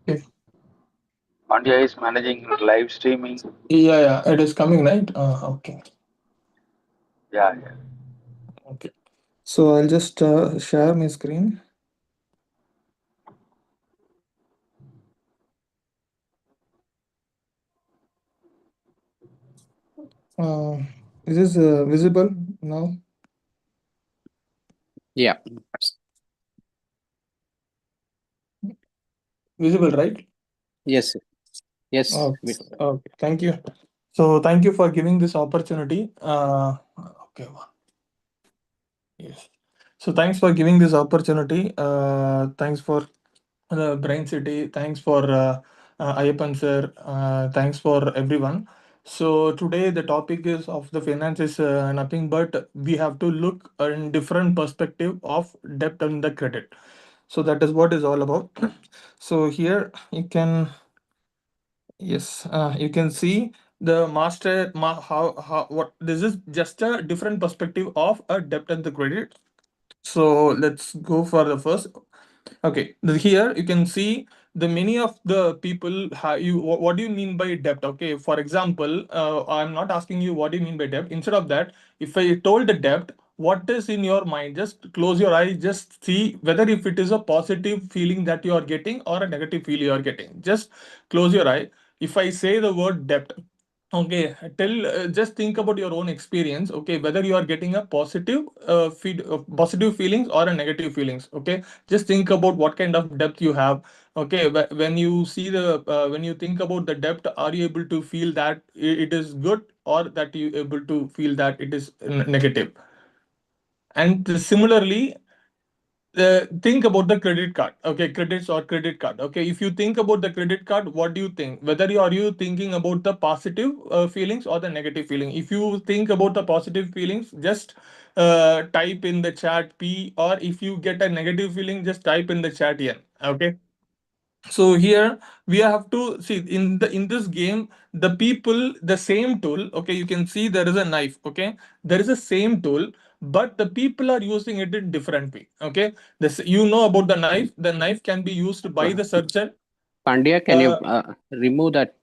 Okay. Pandya is managing live streaming. Yeah, it is coming, right? Okay. Yeah, yeah. Okay. So I'll just share my screen. Uh, is this visible now? Yeah. Visible, right? Yes. Yes. Oh, okay. Thank you. So thank you for giving this opportunity. Okay. Yes. So thanks for giving this opportunity. Thanks for the Brain City. Thanks for Ayyappan sir. Thanks for everyone. So today the topic is of the finance is nothing but we have to look in different perspective of debt and the credit. So that is what is all about. So here you can, yes, you can see the how what this is just a different perspective of a debt and the credit. So let's go for the first. Okay, here you can see the many of the people what do you mean by debt? Okay, for example, I'm not asking you what do you mean by debt. Instead of that, if I told the debt, what is in your mind? Just close your eyes, just see whether if it is a positive feeling that you are getting or a negative feeling you are getting. Just close your eye. If I say the word debt, okay, just think about your own experience. Okay, whether you are getting a positive positive feelings or a negative feelings. Okay, just think about what kind of depth you have. Okay, when you see when you think about the depth, are you able to feel that it is good or that you able to feel that it is negative? And similarly, think about the credit card. Okay, credits or credit card. Okay, if you think about the credit card, what do you think? Whether are you thinking about the positive feelings or the negative feeling? If you think about the positive feelings, just type in the chat P, or if you get a negative feeling, just type in the chat N. Okay, so here we have to see in this game the people the same tool. Okay, you can see there is a knife. Okay, there is a same tool, but the people are using it in different way. Okay, this you know about the knife. The knife can be used by the searcher. Pandya, can you uh, remove that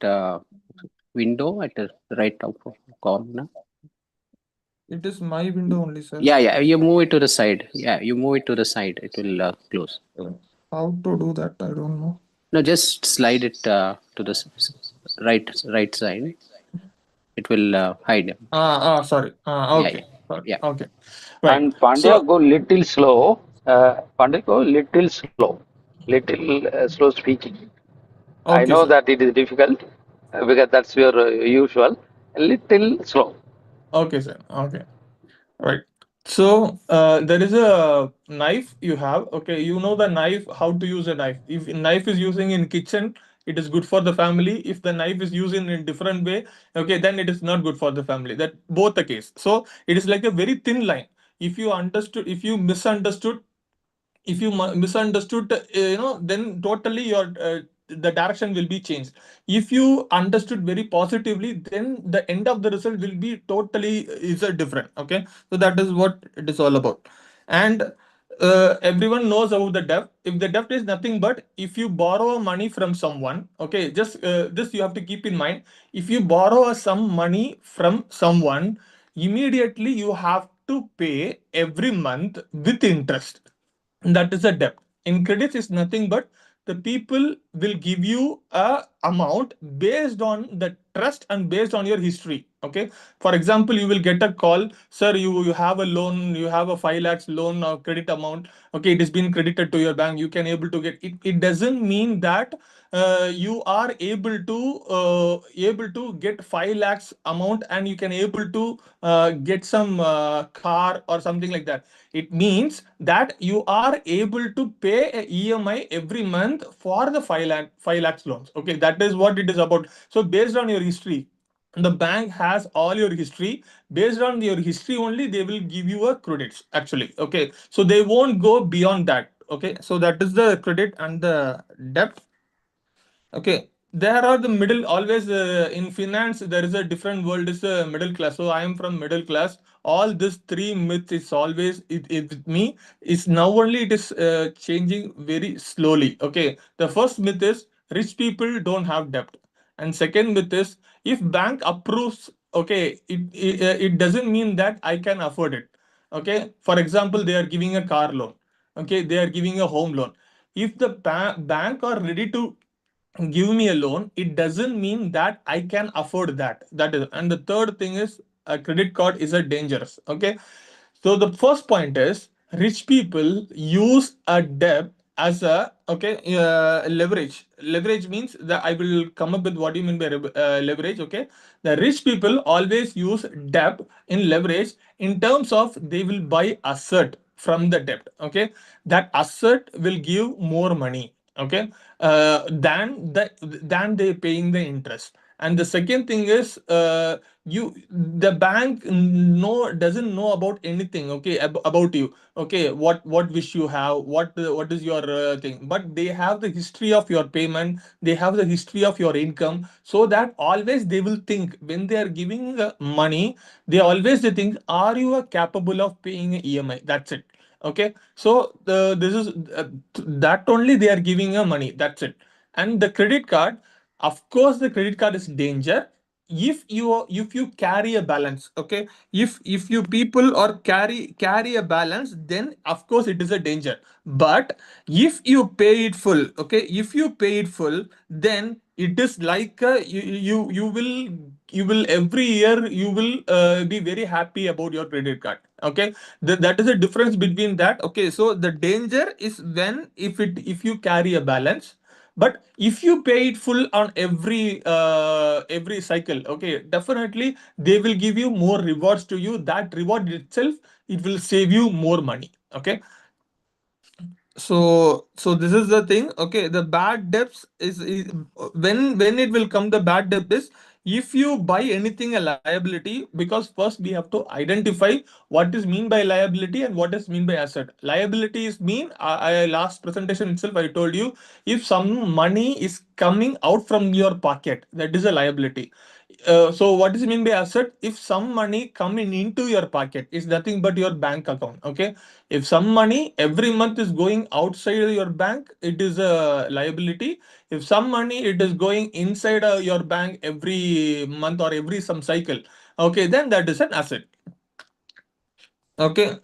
window at the right top corner? it is my window only, sir. Yeah, yeah. You move it to the side. Yeah, you move it to the side. It will close. How to do that, I don't know. No, just slide it to the right side. It will hide. Sorry. Yeah, Okay, yeah, sorry. yeah. Okay, right. And Pandya So go little slow. Pandya go little slow. Little slow speaking. I okay, know sir. that it is difficult because that's your usual. A little slow. Okay, sir. Okay. Right. So there is a knife you have. Okay, you know the knife, how to use a knife. If a knife is using in kitchen, it is good for the family. If the knife is used in a different way, okay, then it is not good for the family. That both the case. So it is like a very thin line. If you understood, if you misunderstood, if you misunderstood, then totally your the direction will be changed. If you understood very positively, then the end of the result will be totally is a different. Okay, so that is what it is all about. And everyone knows about the debt. If the debt is nothing but if you borrow money from someone, okay, just this you have to keep in mind. If you borrow some money from someone, immediately you have to pay every month with interest. That is a debt. In credits is nothing but the people will give you a amount based on the trust and based on your history. Okay, for example, you will get a call, sir, you have a loan, you have a 5 lakhs loan or credit amount. Okay, it has been credited to your bank, you can able to get it. It doesn't mean that you are able to get 5 lakhs amount and you can able to get some car or something like that. It means that you are able to pay a EMI every month for the 5 lakhs loans. Okay, that is what it is about. So based on your history, the bank has all your history. Based on your history only, they will give you a credits actually. Okay, so they won't go beyond that. Okay, so that is the credit and the debt. Okay, there are the middle always in finance. There is a different world. Is a middle class. So I am from middle class. All these three myths is always it with me. Is now only it is changing very slowly. Okay, the first myth is rich people don't have debt. And second myth is, if bank approves, okay, it doesn't mean that I can afford it. Okay, for example, they are giving a car loan. Okay, they are giving a home loan. If the bank are ready to give me a loan, it doesn't mean that I can afford that. That is, and the third thing is, a credit card is a dangerous. Okay, so the first point is, rich people use a debt as a, okay, leverage. Leverage means that I will come up with what you mean by leverage. Okay, the rich people always use debt in leverage in terms of they will buy asset from the debt. Okay, that asset will give more money. Okay, than they paying the interest. And the second thing is, the bank doesn't know about anything, okay, about you, okay, what wish you have, what is your thing, but they have the history of your payment, they have the history of your income, so that always they will think when they are giving money, they think, are you capable of paying a EMI? That's it. Okay, so this is that only they are giving a money, that's it. And the credit card, of course the credit card is danger if you carry a balance. Okay, if you people or carry a balance, then of course it is a danger. But if you pay it full, okay, if you pay it full, then it is like you will every year you will be very happy about your credit card. Okay, that is the difference between that. Okay, so the danger is when if you carry a balance, but if you pay it full on every cycle, okay, definitely they will give you more rewards to you. That reward itself, it will save you more money. Okay, so this is the thing. Okay, the bad debts is when it will come, the bad debt is if you buy anything a liability, because first we have to identify what is mean by liability and what is mean by asset. Liability is mean, I last presentation itself I told you, if some money is coming out from your pocket, that is a liability. So what is mean by asset? If some money coming into your pocket is nothing but your bank account. Okay, if some money every month is going outside of your bank, it is a liability. If some money it is going inside your bank every month or every some cycle, okay, then that is an asset. Okay,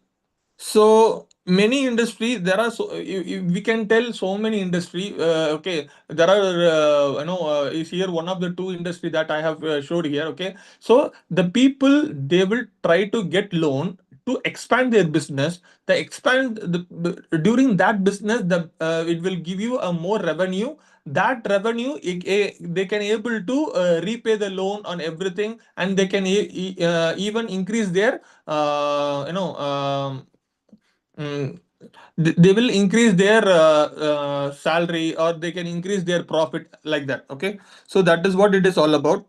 so many industry, there are we can tell so many industry. Okay, there are is here one of the two industry that I have showed here. Okay, so the people, they will try to get loan to expand their business. They expand during that business, it will give you a more revenue. That revenue, they can able to repay the loan on everything, and they can even increase their mm, they will increase their salary, or they can increase their profit like that. Okay, so that is what it is all about.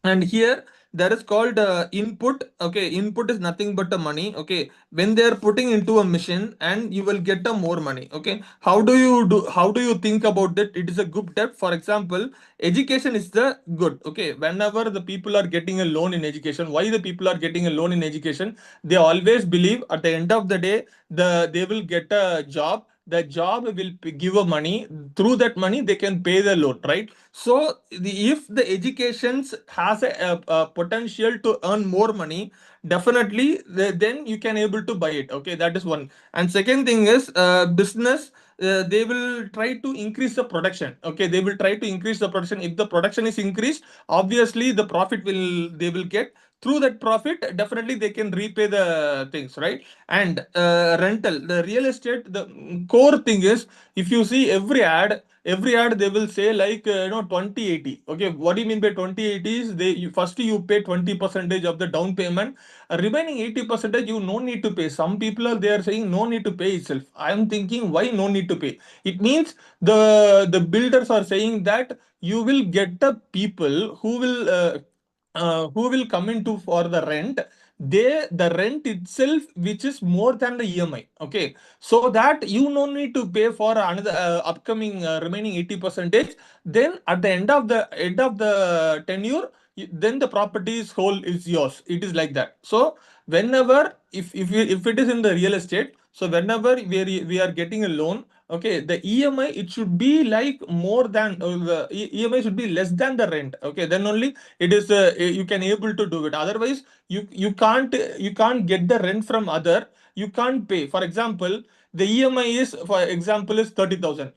And here there is called input. Okay, input is nothing but a money. Okay, when they are putting into a machine, and you will get a more money. Okay, how do you think about that? It is a good debt. For example, education is the good. Okay, whenever the people are getting a loan in education, why the people are getting a loan in education? They always believe at the end of the day, they will get a job. The job will give a money. Through that money they can pay the loan, right? So if the educations has a potential to earn more money, definitely then you can able to buy it. Okay, that is one. And second thing is, business, they will try to increase the production. Okay, they will try to increase the production. If the production is increased, obviously the profit will they will get. Through that profit, definitely they can repay the things, right? And rental, the real estate, the core thing is, if you see every ad they will say like 20/80. Okay, what do you mean by 20/80? Is first you pay 20 percentage of the down payment, remaining 80 percentage you no need to pay. Some people are, they are saying no need to pay itself. I am thinking, why no need to pay? It means the builders are saying that you will get the people who will come into for the rent, the rent itself which is more than the EMI. Okay, so that you no need to pay for another upcoming remaining 80 percentage. Then at the end of the tenure, then the property is whole is yours. It is like that. So whenever, if it is in the real estate, so whenever we are getting a loan, okay, the EMI, it should be like more than the EMI should be less than the rent. Okay, then only it is you can able to do it. Otherwise, you can't get the rent from other. You can't pay. For example, the EMI is, for example, is 30,000.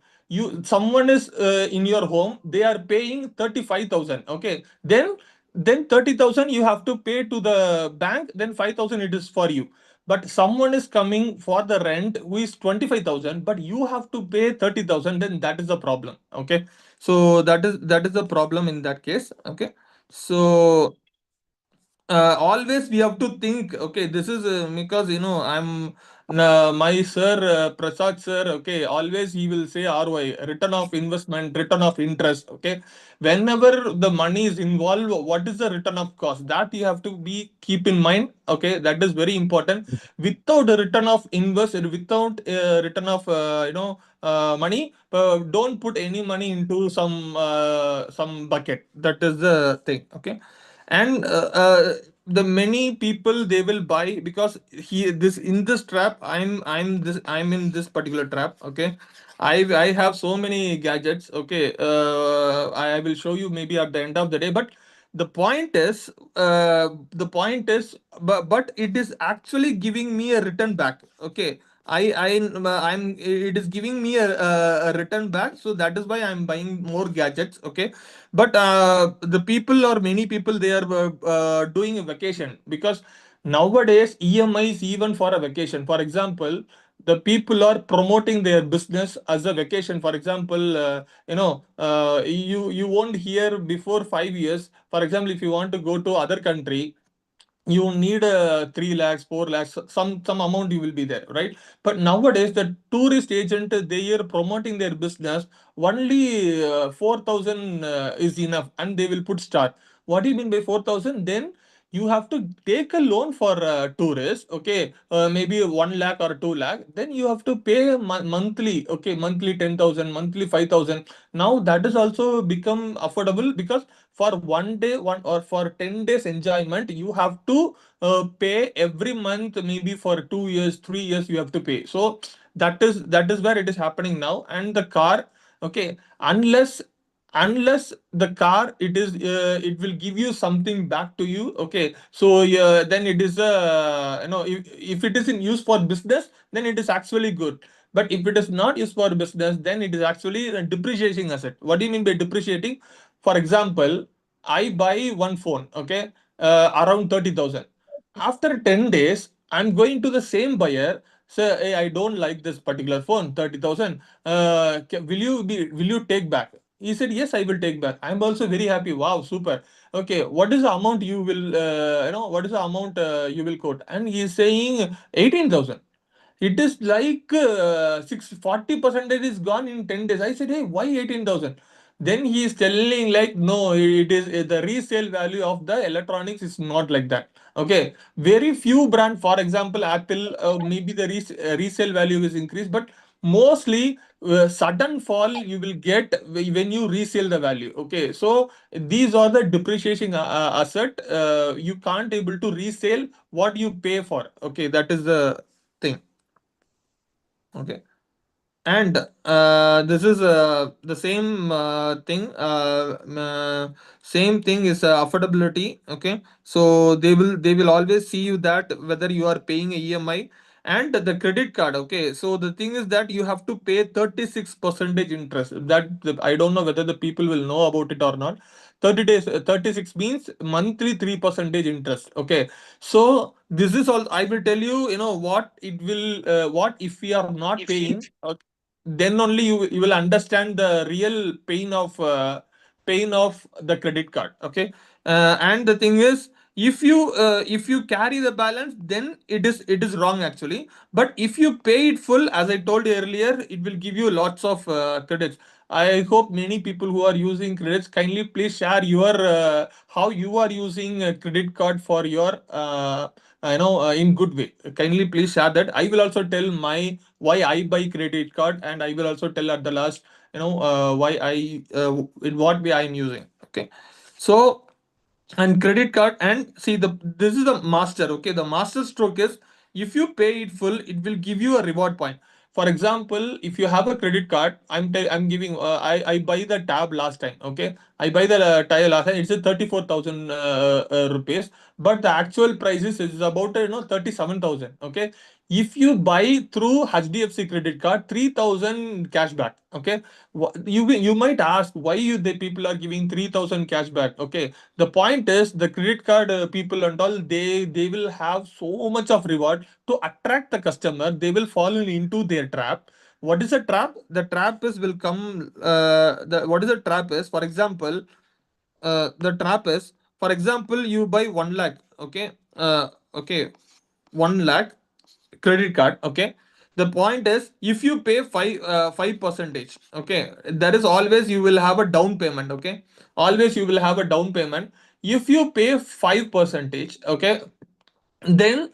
Someone is in your home, they are paying 35,000. Okay, then 30,000 you have to pay to the bank, then 5,000 it is for you. But someone is coming for the rent who is 25,000, but you have to pay 30,000, then that is the problem. Okay, so that is the problem in that case. Okay, so always we have to think, okay, this is because I'm my sir, Prasad sir, okay, always he will say ROI, return of investment, return of interest. Okay, whenever the money is involved, what is the return of cost, that you have to be keep in mind. Okay, that is very important. Without a return of invest, without return of money, don't put any money into some bucket. That is the thing. Okay, and the many people, they will buy because he this in this trap. I'm in this particular trap. Okay, I have so many gadgets. Okay, I will show you maybe at the end of the day. But but it is actually giving me a return back. Okay, I'm it is giving me a return back, so that is why I'm buying more gadgets. Okay, but the people, or many people, they are doing a vacation, because nowadays EMIs even for a vacation. For example, the people are promoting their business as a vacation. For example, you won't hear before 5 years. For example, if you want to go to other country, you need 3 lakhs, 4 lakhs, some amount you will be there, right? But nowadays the tourist agent, they are promoting their business only 4,000 is enough, and they will put star. What do you mean by 4,000? Then you have to take a loan for tourists. Okay, maybe 1 lakh or 2 lakh, then you have to pay monthly. Okay, monthly 10,000, monthly 5,000. Now that is also become affordable, because for 1 day, one, or for 10 days enjoyment, you have to pay every month, maybe for 2 years, 3 years you have to pay. So that is where it is happening now. And the car, okay, unless the car, it will give you something back to you. Okay, so yeah, then it is if it is in use for business, then it is actually good. But if it is not used for business, then it is actually a depreciating asset. What do you mean by depreciating? For example, I buy one phone, okay, around 30,000. After 10 days, I'm going to the same buyer, say, hey, I don't like this particular phone, 30,000. Will you take back? He said, yes, I will take back. I'm also very happy. Wow, super. Okay, what is the amount you will, what is the amount you will quote? And he is saying 18,000. It is like 40% is gone in 10 days. I said, hey, why 18,000? Then he is telling like, no, it is the resale value of the electronics is not like that. Okay, very few brand, for example, Apple, maybe the resale value is increased, but mostly sudden fall you will get when you resell the value. Okay, so these are the depreciating asset. You can't able to resell what you pay for. Okay, that is the thing. Okay, and this is the same thing is affordability. Okay, so they will always see you that whether you are paying a EMI and the credit card. Okay, so the thing is that you have to pay 36% interest. I don't know whether the people will know about it or not. 30 days, 36 means monthly 3% interest. Okay, so this is all. I will tell you, what it will, what if we are not paying. Then only you will understand the real pain of the credit card. Okay, and the thing is, if you carry the balance, then it is wrong actually. But if you pay it full, as I told you earlier, it will give you lots of credits. I hope many people who are using credits, kindly please share your how you are using a credit card for your in good way. Kindly please share that. I will also tell my why I buy credit card, and I will also tell at the last, why in what way I am using. Okay, so, and credit card, and see, this is the master. Okay, the master stroke is, if you pay it full, it will give you a reward point. For example, if you have a credit card, I'm giving I buy the tab last time. Okay, I buy the tile last time. It's a 34,000 rupees, but the actual price is about 37,000. Okay, if you buy through HDFC credit card, 3,000 cashback. Okay, you might ask why the people are giving 3,000 cashback. Okay, the point is the credit card people and all, they will have so much of reward to attract the customer. They will fall into their trap. What is a trap? The trap is will come. The what is a trap is, for example, the trap is, for example, you buy 1 lakh. Okay, okay, 1 lakh credit card. Okay, the point is, if you pay 5 percentage, okay, there is always you will have a down payment. Okay, always you will have a down payment. If you pay 5 percentage, okay, then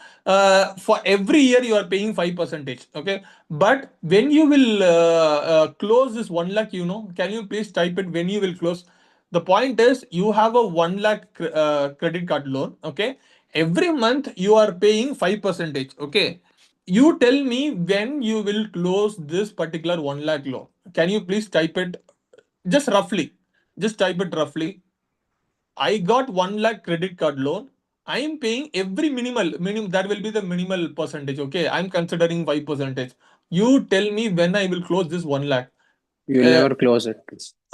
for every year you are paying 5 percentage. Okay, but when you will close this 1 lakh, can you please type it when you will close? The point is, you have a 1 lakh credit card loan. Okay, every month you are paying 5 percentage. Okay, you tell me when you will close this particular 1 lakh loan. Can you please type it just roughly? Just type it roughly. I got 1 lakh credit card loan. I am paying every minimum. That will be the minimal percentage. Okay, I'm considering 5 percentage. You tell me when I will close this 1 lakh. You will Uh, never close it.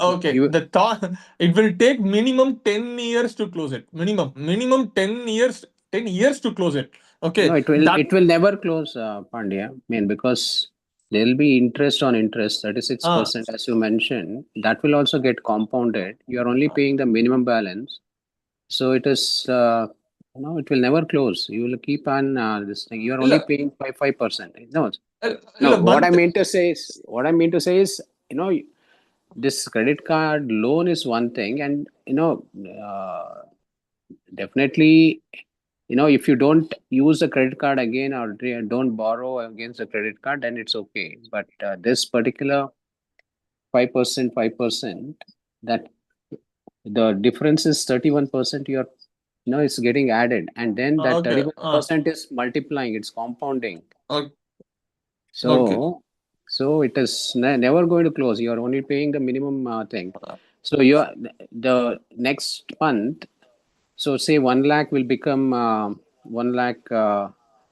okay, You the thought it will take minimum 10 years to close it. Minimum 10 years. 10 years to close it. no, Okay, it that will never close, Pandya. I mean, because there will be interest on interest, uh, 36%, as you mentioned. That will also get compounded. You are only paying the minimum balance, so it is. No, it will never close. You will keep on this thing. You are only look, paying 5%. No, no. look, What I month. mean to say is, you know, this credit card loan is one thing, and definitely, if you don't use the credit card again or don't borrow against the credit card, then it's okay. But this particular 5%, 5%, that the difference is 31%. It's getting added, and then that Okay, 31% is multiplying. It's compounding. okay, okay. So, so it is never going to close. You are only paying the minimum thing. So you are the next month. So say 1 lakh will become 1 lakh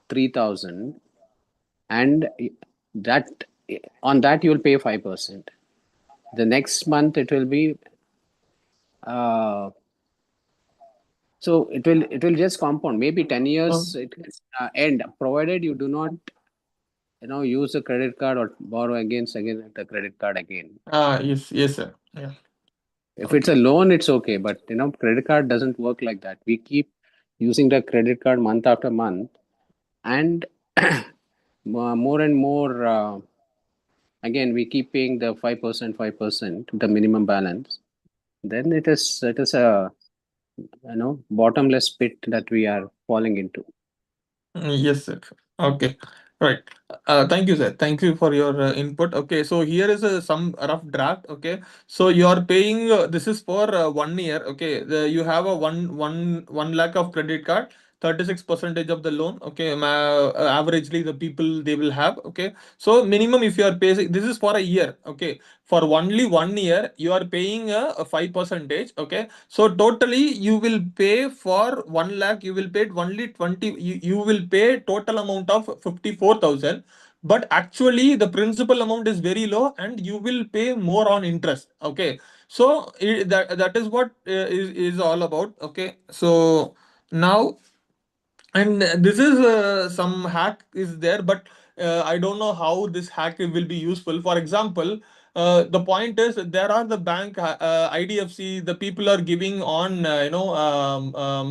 3,000, and that on that you will pay 5%. The next month it will be uh, so it will just compound. Maybe 10 years it can end, provided you do not use the credit card or borrow against the credit card again. Yes, yes, sir. Yeah. If it's Okay. a loan, it's okay, but credit card doesn't work like that. We keep using the credit card month after month, and more and more. Again, we keep paying the 5%, 5%, the minimum balance. Then it is a bottomless pit that we are falling into. Yes, sir. Okay. Right. Thank you, sir. Thank you for your input. Okay. So here is some rough draft. Okay. So you are paying. This is for 1 year. Okay. You have a one lakh of credit card. 36 percentage of the loan. Okay. Averagely, the people they will have. Okay. So minimum, if you are paying, this is for a year. Okay. For only 1 year, you are paying a 5 percentage. Okay. So totally you will pay for 1 lakh, you will pay only 20, you will pay total amount of 54,000. But actually the principal amount is very low and you will pay more on interest. Okay. So that is what is all about. Okay. So now, and this is some hack is there, but I don't know how this hack will be useful. For example, the point is there are the bank IDFC, the people are giving on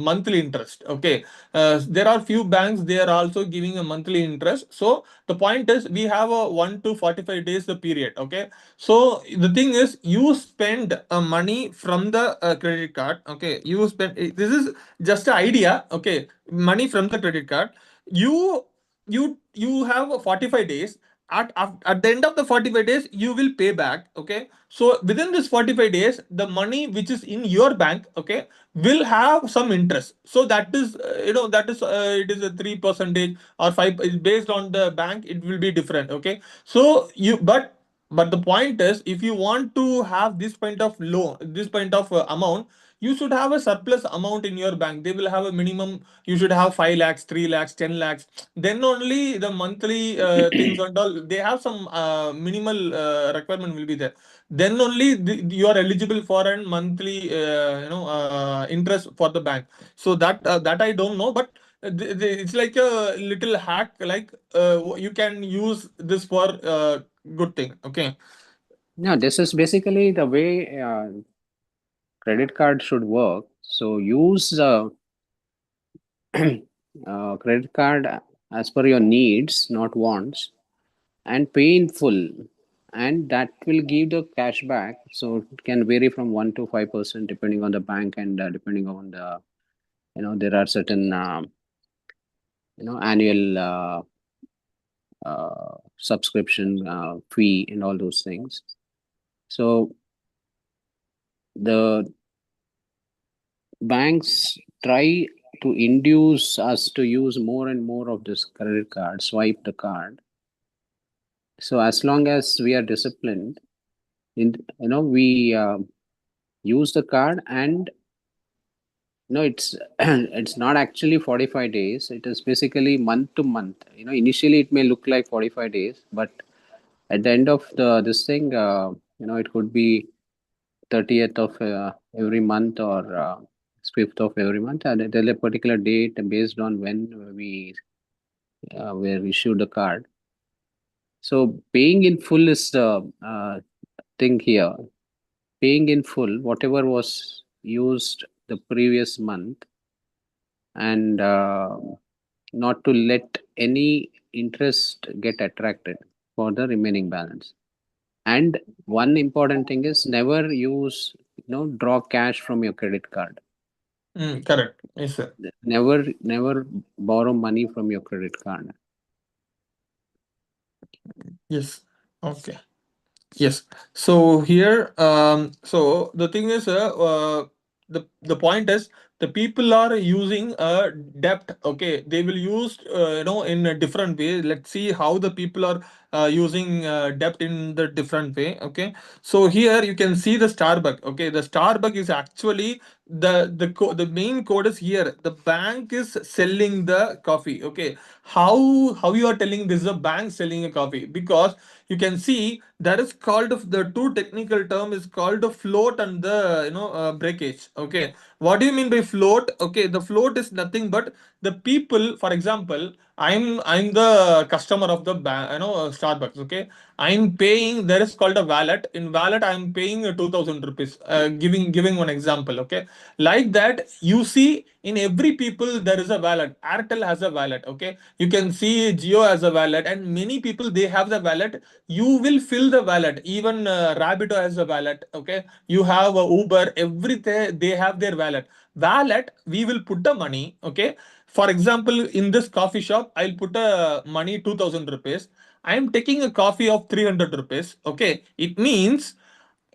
monthly interest. Okay, there are few banks, they are also giving a monthly interest. So the point is we have a 1 to 45 days the period. Okay, so the thing is you spend money from the credit card. Okay, you spend, this is just an idea. Okay, money from the credit card, you you have 45 days. at the end of the 45 days you will pay back. Okay, so within this 45 days the money which is in your bank, okay, will have some interest. So that is that is it is a 3% or 5 is based on the bank, it will be different. Okay, so you but the point is, if you want to have this point of loan, this point of amount, you should have a surplus amount in your bank. They will have a minimum. You should have 5 lakhs, 3 lakhs, 10 lakhs. Then only the monthly things and all. They have some minimal requirement will be there. Then only you are eligible for a monthly interest for the bank. So that I don't know, but it's like a little hack. Like you can use this for good thing. Okay. No, this is basically the way credit card should work. So use credit card as per your needs, not wants, and pay in full, and that will give the cash back. So it can vary from 1 to 5% depending on the bank, and depending on the, there are certain annual subscription fee and all those things. So the banks try to induce us to use more and more of this credit card, swipe the card. So as long as we are disciplined, we use the card, and it's it's not actually 45 days. It is basically month to month. Initially it may look like 45 days, but at the end of this thing, it could be 30th of every month, or 5th of every month, and there's a particular date based on when we were issued the card. So paying in full is the thing here. Paying in full whatever was used the previous month, and not to let any interest get attracted for the remaining balance. And one important thing is, never use, draw cash from your credit card. Correct. Yes, sir. Never borrow money from your credit card. Yes. Okay. Yes. So here, so the thing is, the point is, the people are using debt. Okay, they will use in a different way. Let's see how the people are using debt in the different way. Okay, so here you can see the Starbucks. Okay, the Starbucks is actually the main code is here. The bank is selling the coffee. Okay, how you are telling this is a bank selling a coffee? Because you can see that is called, the two technical term is called the float and the breakage. Okay, what do you mean by float? Okay, the float is nothing but the people. For example, I'm the customer of the bank, Starbucks. Okay, I'm paying. There is called a wallet. In wallet, I'm paying 2,000 rupees. Giving one example. Okay, like that, you see in every people there is a wallet. Airtel has a wallet. Okay, you can see Jio has a wallet, and many people they have the wallet. You will fill the wallet. Even Rabbito has a wallet. Okay, you have Uber. Everything they have their wallet. Wallet, we will put the money. Okay, for example, in this coffee shop, I'll put a money 2,000 rupees. I am taking a coffee of 300 rupees. Okay, it means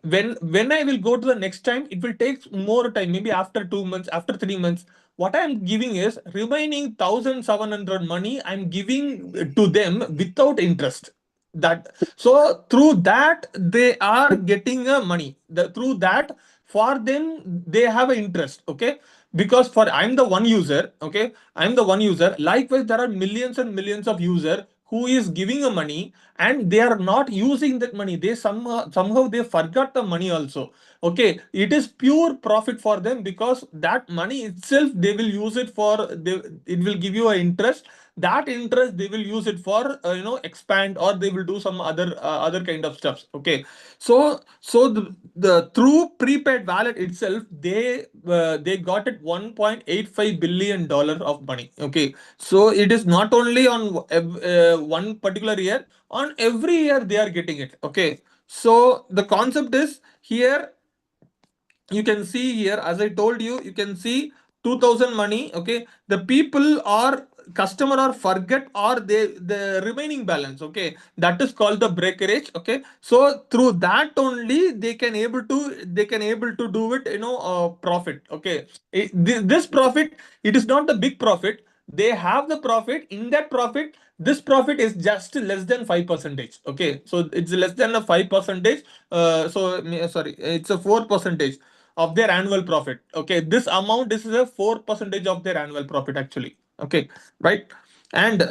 when I will go to the next time, it will take more time, maybe after 2 months, after 3 months. What I'm giving is remaining 1,700 money I'm giving to them without interest. That, so through that they are getting money. Through that, for them they have an interest. Okay, because for I'm the one user. Okay, I'm the one user. Likewise, there are millions and millions of user who is giving a money, and they are not using that money. They somehow they forgot the money also. Okay, it is pure profit for them, because that money itself they will use it for, it will give you an interest. That interest they will use it for expand, or they will do some other kind of stuffs. Okay, so the through prepaid wallet itself, they got it 1.85 billion dollar of money. Okay, so it is not only on one particular year, on every year they are getting it. Okay, so the concept is here, you can see here, as I told you, you can see 2,000 money. Okay, the people are customer or forget or the remaining balance, okay, that is called the breakage, okay. So through that only they can able to do it, profit, okay. This profit, it is not the big profit. They have the profit. In that profit, this profit is just less than 5 percentage, okay. So it's less than a 5 percentage. Sorry, it's a 4 percentage of their annual profit, okay. This amount is a 4 percentage of their annual profit actually, okay, right. And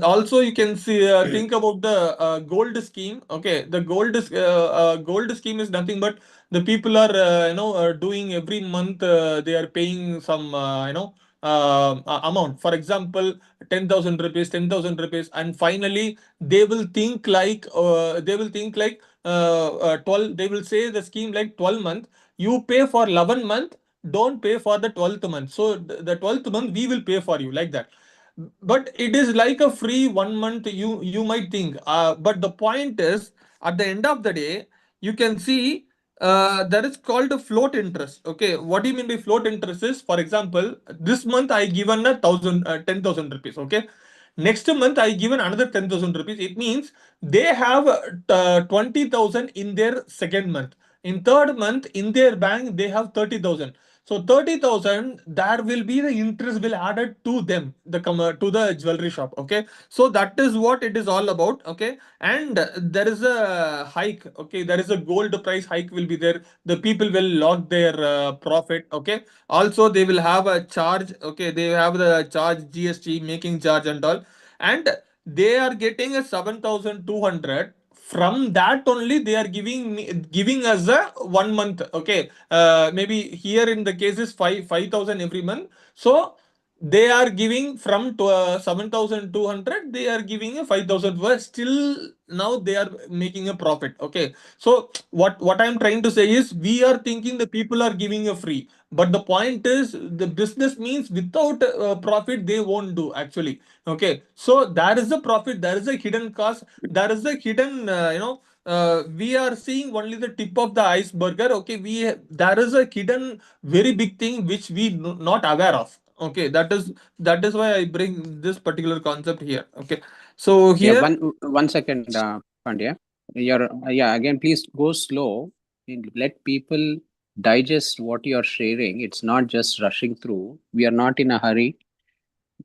also you can see, think about the gold scheme, okay. The gold scheme is nothing but the people are doing every month, they are paying some amount, for example 10,000 rupees, 10,000 rupees, and finally they will think like 12, they will say the scheme like 12 month, you pay for 11 month, don't pay for the 12th month, so the 12th month we will pay for you, like that. But it is like a free 1 month, you might think, but the point is, at the end of the day, you can see, that is called a float interest, okay. What do you mean by float interest is, for example, this month I given 10,000 rupees, okay. Next month I given another 10,000 rupees. It means they have 20,000 in their second month. In third month in their bank they have 30,000. So 30,000, there will be the interest will added to them, to the jewelry shop, okay. So that is what it is all about, okay. And there is a hike, okay. There is a gold price hike will be there. The people will lock their profit, okay. Also they will have a charge, okay. They have the charge, GST making charge and all, and they are getting a 7,200. From that only they are giving us a 1 month, okay. Maybe here in the case is 5,000 every month. So they are giving from 7,200, they are giving a 5,000 worth. Still now they are making a profit, okay. So what I'm trying to say is, we are thinking the people are giving a free, but the point is, the business means without profit they won't do actually, okay. So there is a profit, there is a hidden cost, there is a hidden, we are seeing only the tip of the iceberg, okay. There is a hidden very big thing which we not aware of, okay. That is why I bring this particular concept here, okay. So Yeah, here, one second, Pandya. Yeah, again, please go slow and let people digest what you're sharing. It's not just rushing through. We are not in a hurry.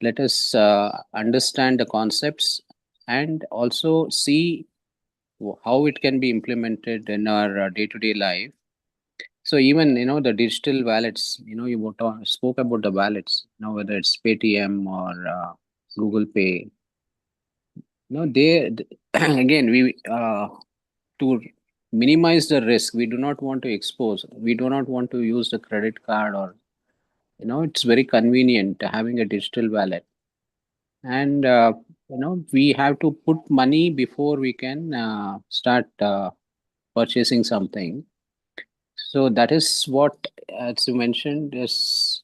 Let us understand the concepts and also see how it can be implemented in our day-to-day life. So even the digital wallets, spoke about the wallets, whether it's Paytm or Google Pay. They again we to minimize the risk. We do not want to expose. We do not want to use the credit card, or it's very convenient having a digital wallet, and we have to put money before we can start purchasing something. So that is what, as you mentioned, is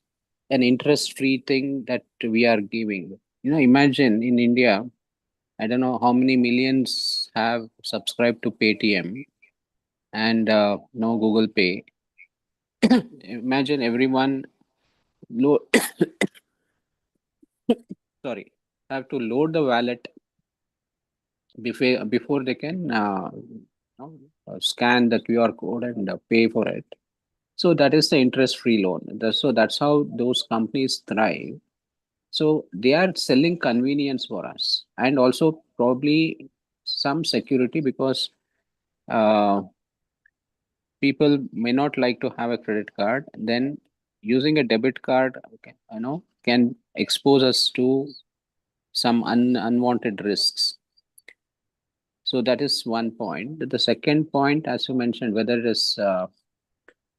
an interest-free thing that we are giving. Imagine in India, I don't know how many millions have subscribed to Paytm and Google Pay. Imagine everyone load sorry, have to load the wallet before they can scan the QR code and pay for it. So that is the interest-free loan. So that's how those companies thrive. So they are selling convenience for us, and also probably some security, because uh, people may not like to have a credit card. Then using a debit card, can expose us to some unwanted risks. So that is one point. The second point, as you mentioned, whether it is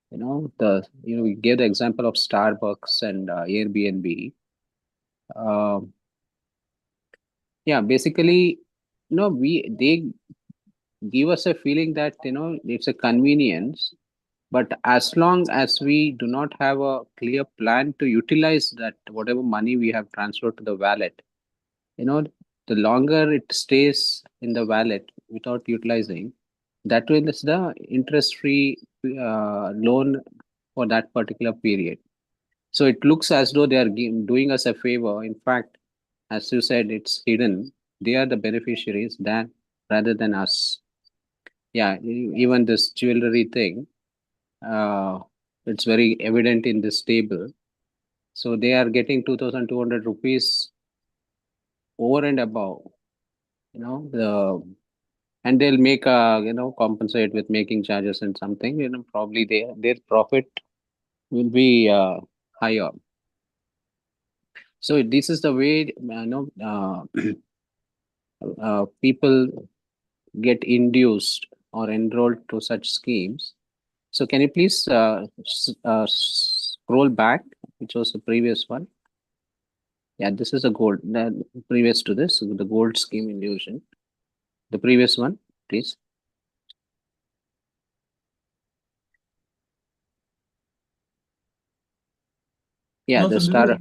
we gave the example of Starbucks and Airbnb. Uh, yeah, basically, we they give us a feeling that it's a convenience, but as long as we do not have a clear plan to utilize that whatever money we have transferred to the wallet, you know the longer it stays in the wallet without utilizing, that will is the interest free loan for that particular period. So it looks as though they are doing us a favor. In fact, as you said, it's hidden. They are the beneficiaries that rather than us. Yeah, even this jewelry thing, uh, it's very evident in this table. So they are getting 2,200 rupees over and above, the and they'll make compensate with making charges and something. Probably their profit will be higher. So this is the way people get induced or enrolled to such schemes. So can you please scroll back, which was the previous one? Yeah, this is a gold. Previous to this, the gold scheme illusion. The previous one, please. Yeah, No, the so this star. is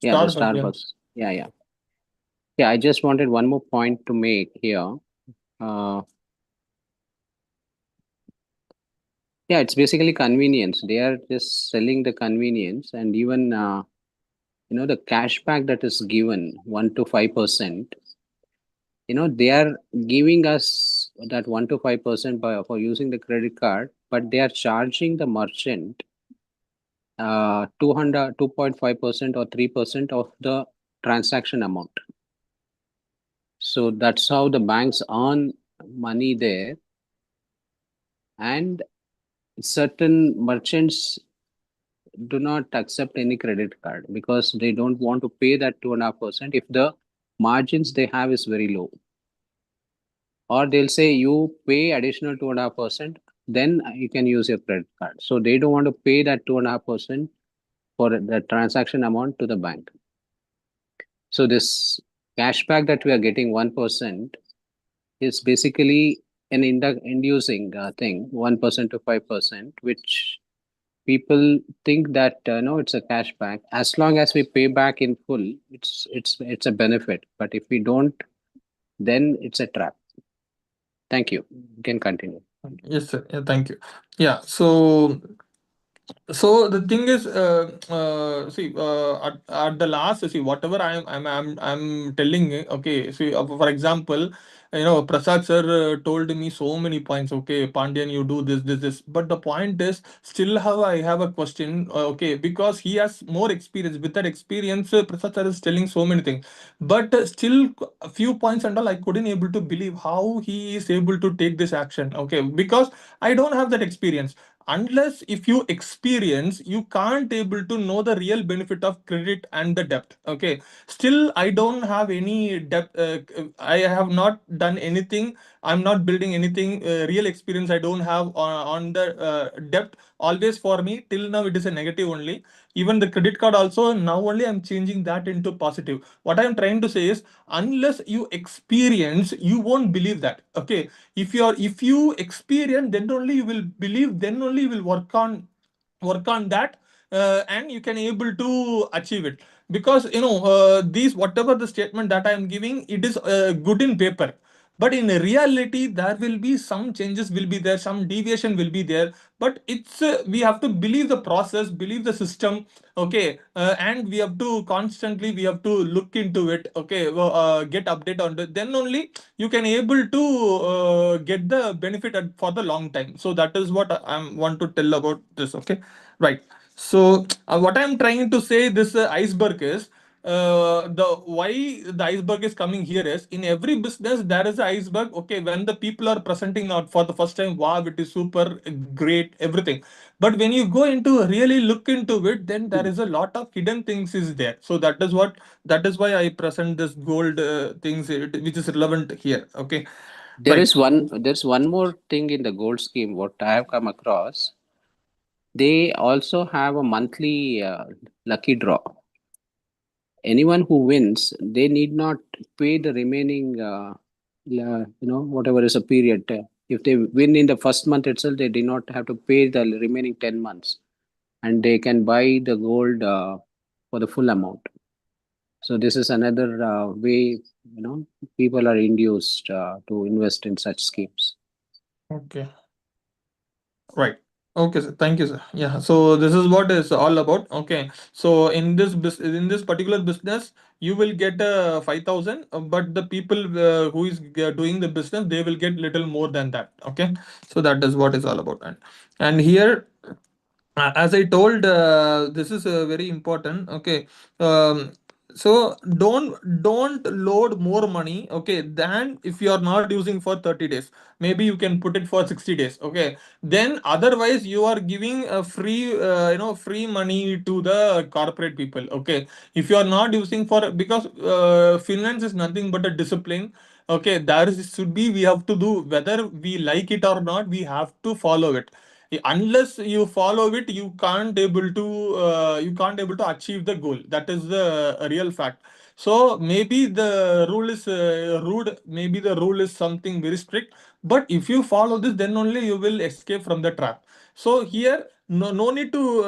Yeah, the Starbucks. Yeah. Starbucks. Yeah, yeah, yeah. I just wanted one more point to make here. Uh, yeah, it's basically convenience. They are just selling the convenience, and even the cashback that is given 1 to 5%. They are giving us that 1 to 5% for using the credit card, but they are charging the merchant 2.5% or 3% of the transaction amount. So that's how the banks earn money there. And certain merchants do not accept any credit card because they don't want to pay that 2.5% if the margins they have is very low. Or they'll say you pay additional 2.5%, then you can use your credit card. So they don't want to pay that 2.5% for the transaction amount to the bank. So this cashback that we are getting 1% is basically an inducing thing, 1% to 5%, which people think that no, it's a cashback. As long as we pay back in full, it's a benefit. But if we don't, then it's a trap. Thank you. You can continue. Yes, sir. Yeah, thank you. Yeah. So the thing is, see, at the last, see, whatever I'm telling, okay, see, for example, Prasad sir told me so many points. Okay, Pandian, you do this. But the point is, still, how I have a question. Okay, because he has more experience. With that experience, Prasad sir is telling so many things. But still, a few points and all, I couldn't able to believe how he is able to take this action. Okay, because I don't have that experience. Unless if you experience, you can't able to know the real benefit of credit and the debt. Okay, still I don't have any debt. I have not done anything. I'm not building anything real experience. I don't have on the debt. Always for me till now it is a negative only. Even the credit card also, now only I'm changing that into positive. What I'm trying to say is, unless you experience, you won't believe that. Okay, if you experience, then only you will believe, then only you will work on that, and you can able to achieve it. Because these, whatever the statement that I am giving, it is good in paper, but in reality there will be some changes will be there, some deviation will be there. But it's we have to believe the process, believe the system. Okay, and we have to constantly, we have to look into it. Okay, get update on it, then only you can able to get the benefit for the long time. So that is what I want to tell about this. Okay, right. So what I'm trying to say, this iceberg is, the why the iceberg is coming here is, in every business there is an iceberg. Okay, when the people are presenting out for the first time, wow, it is super great, everything. But when you go into really look into it, then there is a lot of hidden things is there. So that is why I present this gold things, which is relevant here. Okay, right. There's one more thing in the gold scheme, what I have come across. They also have a monthly lucky draw. Anyone who wins, they need not pay the remaining, whatever is a period. If they win in the first month itself, they do not have to pay the remaining 10 months, and they can buy the gold for the full amount. So this is another way, people are induced to invest in such schemes. Okay, right. Okay, sir. Thank you, sir. Yeah. So this is what is all about. Okay. So in this particular business, you will get 5,000, but the people who is doing the business, they will get little more than that. Okay. So that is what is all about. And here, as I told, this is very important. Okay. Um, so don't load more money. Okay. Than if you are not using for 30 days. Maybe you can put it for 60 days. Okay. Then otherwise you are giving a free free money to the corporate people. Okay. If you are not using for, because finance is nothing but a discipline. Okay, should be, we have to do whether we like it or not, we have to follow it. Unless you follow it, you can't able to achieve the goal. That is the real fact. So maybe the rule is rude, maybe the rule is something very strict, but if you follow this, then only you will escape from the trap. So here, no need to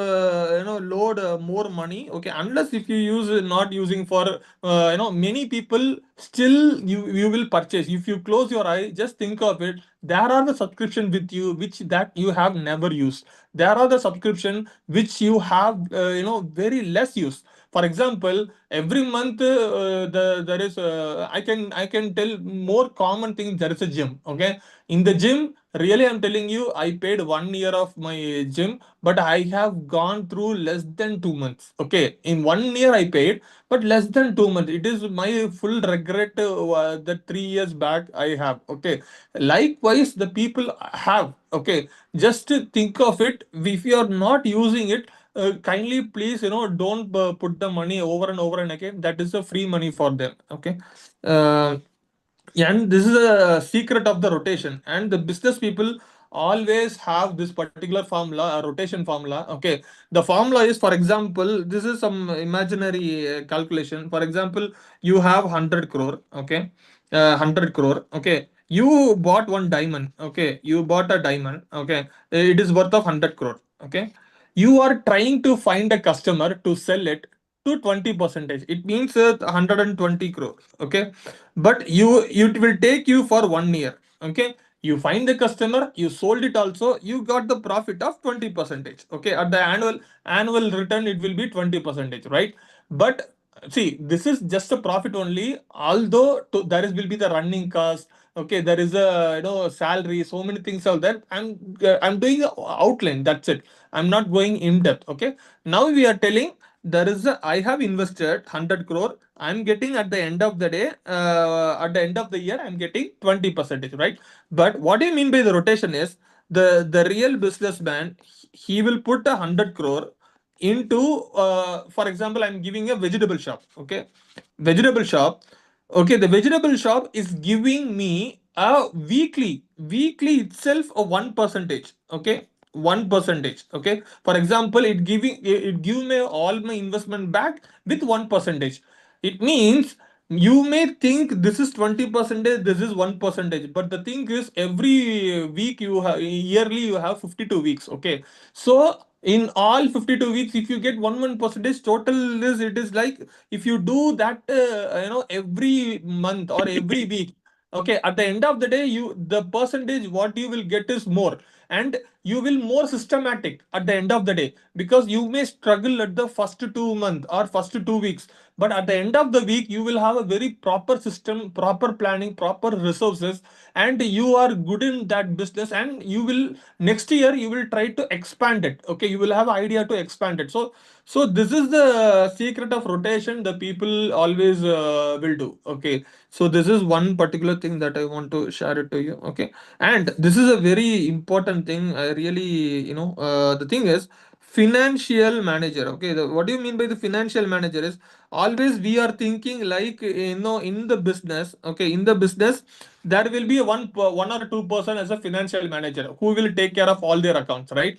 load more money. Okay, unless if you use not using for many people, still you will purchase. If you close your eye, just think of it, there are the subscription with you which that you have never used. There are the subscription which you have very less use. For example, every month there is I can tell more common thing. There is a gym. Okay, in the gym, really I'm telling you, I paid 1 year of my gym, but I have gone through less than 2 months. Okay, in 1 year I paid, but less than 2 months. It is my full regret that 3 years back I have. Okay, likewise the people have. Okay, just to think of it, if you are not using it, kindly please don't put the money over and over and again. That is a free money for them. Okay. uh, and this is a secret of the rotation, and the business people always have this particular formula, a rotation formula. Okay, the formula is, for example, this is some imaginary calculation. For example, you have 100 crore. Okay, 100 crore. Okay, you bought one diamond. Okay, you bought a diamond. Okay, it is worth of 100 crore. Okay, you are trying to find a customer to sell it to 20 percentage. It means 120 crore. Okay, but it will take you for 1 year. Okay, you find the customer, you sold it also, you got the profit of 20 percentage. Okay, at the annual return it will be 20 percentage, right? But see, this is just a profit only, although there is will be the running cost. Okay, there is a salary, so many things are there. I'm doing the outline, that's it. I'm not going in depth. Okay, now we are telling, I have invested 100 crore. I'm getting at the end of the day, at the end of the year, I'm getting 20 percentage, right? But what do you mean by the rotation is, the real businessman, he will put 100 crore into, for example, I'm giving a vegetable shop. Okay, vegetable shop. Okay, the vegetable shop is giving me a weekly itself a 1%. Okay, 1%. Okay, for example, it give me all my investment back with 1%. It means you may think this is 20 percentage, this is 1%, but the thing is, every week you have, yearly you have 52 weeks. Okay, so in all 52 weeks, if you get 1% total, is it is like, if you do that every month or every week, okay, at the end of the day, the percentage what you will get is more, and you will more systematic at the end of the day, because you may struggle at the first 2 months or first 2 weeks, but at the end of the week you will have a very proper system, proper planning, proper resources, and you are good in that business, and you will, next year you will try to expand it. Okay, you will have idea to expand it. So this is the secret of rotation, the people always will do. Okay, so this is one particular thing that I want to share it to you. Okay, and this is a very important thing. I really, the thing is, financial manager. Okay, what do you mean by the financial manager is, always we are thinking like, in the business. Okay, in the business, there will be one or two person as a financial manager who will take care of all their accounts, right?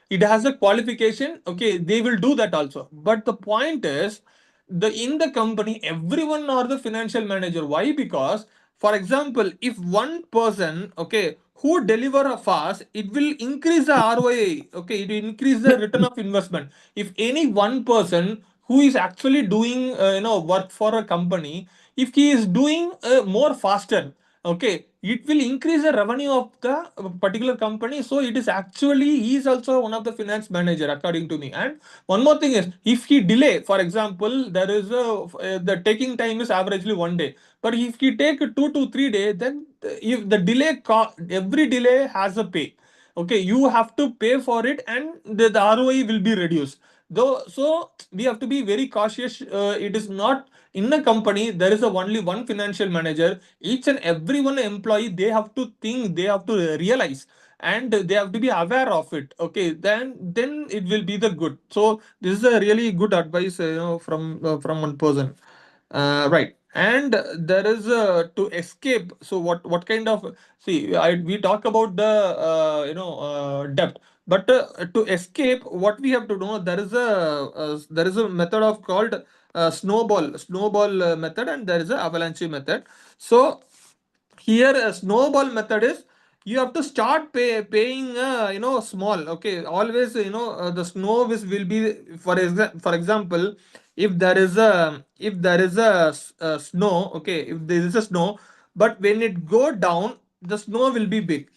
It has a qualification. Okay, they will do that also, but the point is, in the company, everyone are the financial manager. Why? Because, for example, if one person, okay, who deliver a fast, it will increase the ROI. Okay, it will increase the return of investment. If any one person who is actually doing work for a company, if he is doing more faster, okay, it will increase the revenue of the particular company. So it is actually, he is also one of the finance manager according to me. And one more thing is, if he delay, for example, there is the taking time is averagely 1 day, but if he take 2 to 3 days, then if the delay every delay has a pay. Okay, you have to pay for it, and the ROI will be reduced. Though, so we have to be very cautious. It is not in a company there is a only one financial manager. Each and every one employee, they have to think, they have to realize, and they have to be aware of it. Okay, then it will be the good. So this is a really good advice, from one person. Right. And there is to escape. So what kind of, see, we talk about the debt, but to escape, what we have to know, there is a method of called snowball method, and there is a avalanche method. So here a snowball method is, you have to start paying small. Okay, always, the snow will be, for example, if there is a snow, okay, if there is a snow, but when it go down, the snow will be big.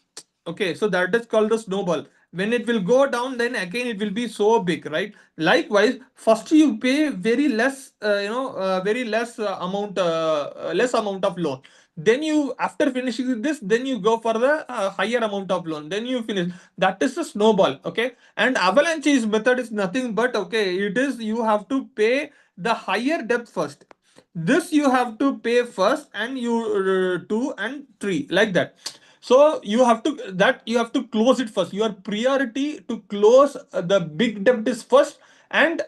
Okay, so that is called the snowball. When it will go down, then again it will be so big, right? Likewise, first you pay very less, very less amount of loan. Then you, after finishing this, then you go for the higher amount of loan. Then you finish. That is the snowball. Okay, and avalanche method is nothing but, okay, it is, you have to pay the higher debt first. This you have to pay first, and you two and three, like that. So you have to close it first. Your priority to close the big debt is first, and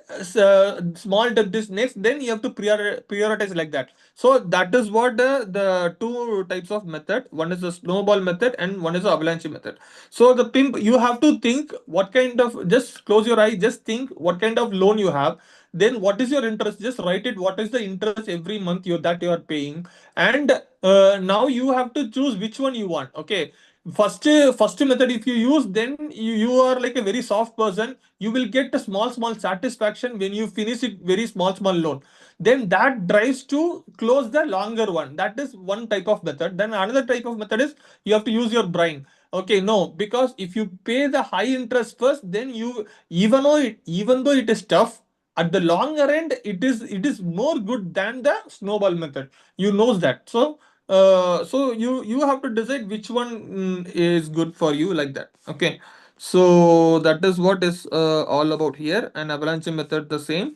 small debt is next. Then you have to prioritize, like that. So that is what the two types of method. One is the snowball method, and one is the avalanche method. So the pimp, you have to think what kind of, just close your eye, just think what kind of loan you have. Then what is your interest? Just write it. What is the interest every month that you are paying? And now you have to choose which one you want. Okay, first method if you use, then you are like a very soft person. You will get a small satisfaction when you finish it, very small loan. Then that drives to close the longer one. That is one type of method. Then another type of method is, you have to use your brain. Okay, no, because if you pay the high interest first, then you, even though it is tough, at the longer end, it is more good than the snowball method. You knows that. So you have to decide which one is good for you, like that. Okay, so that is what is all about here. And avalanche method the same.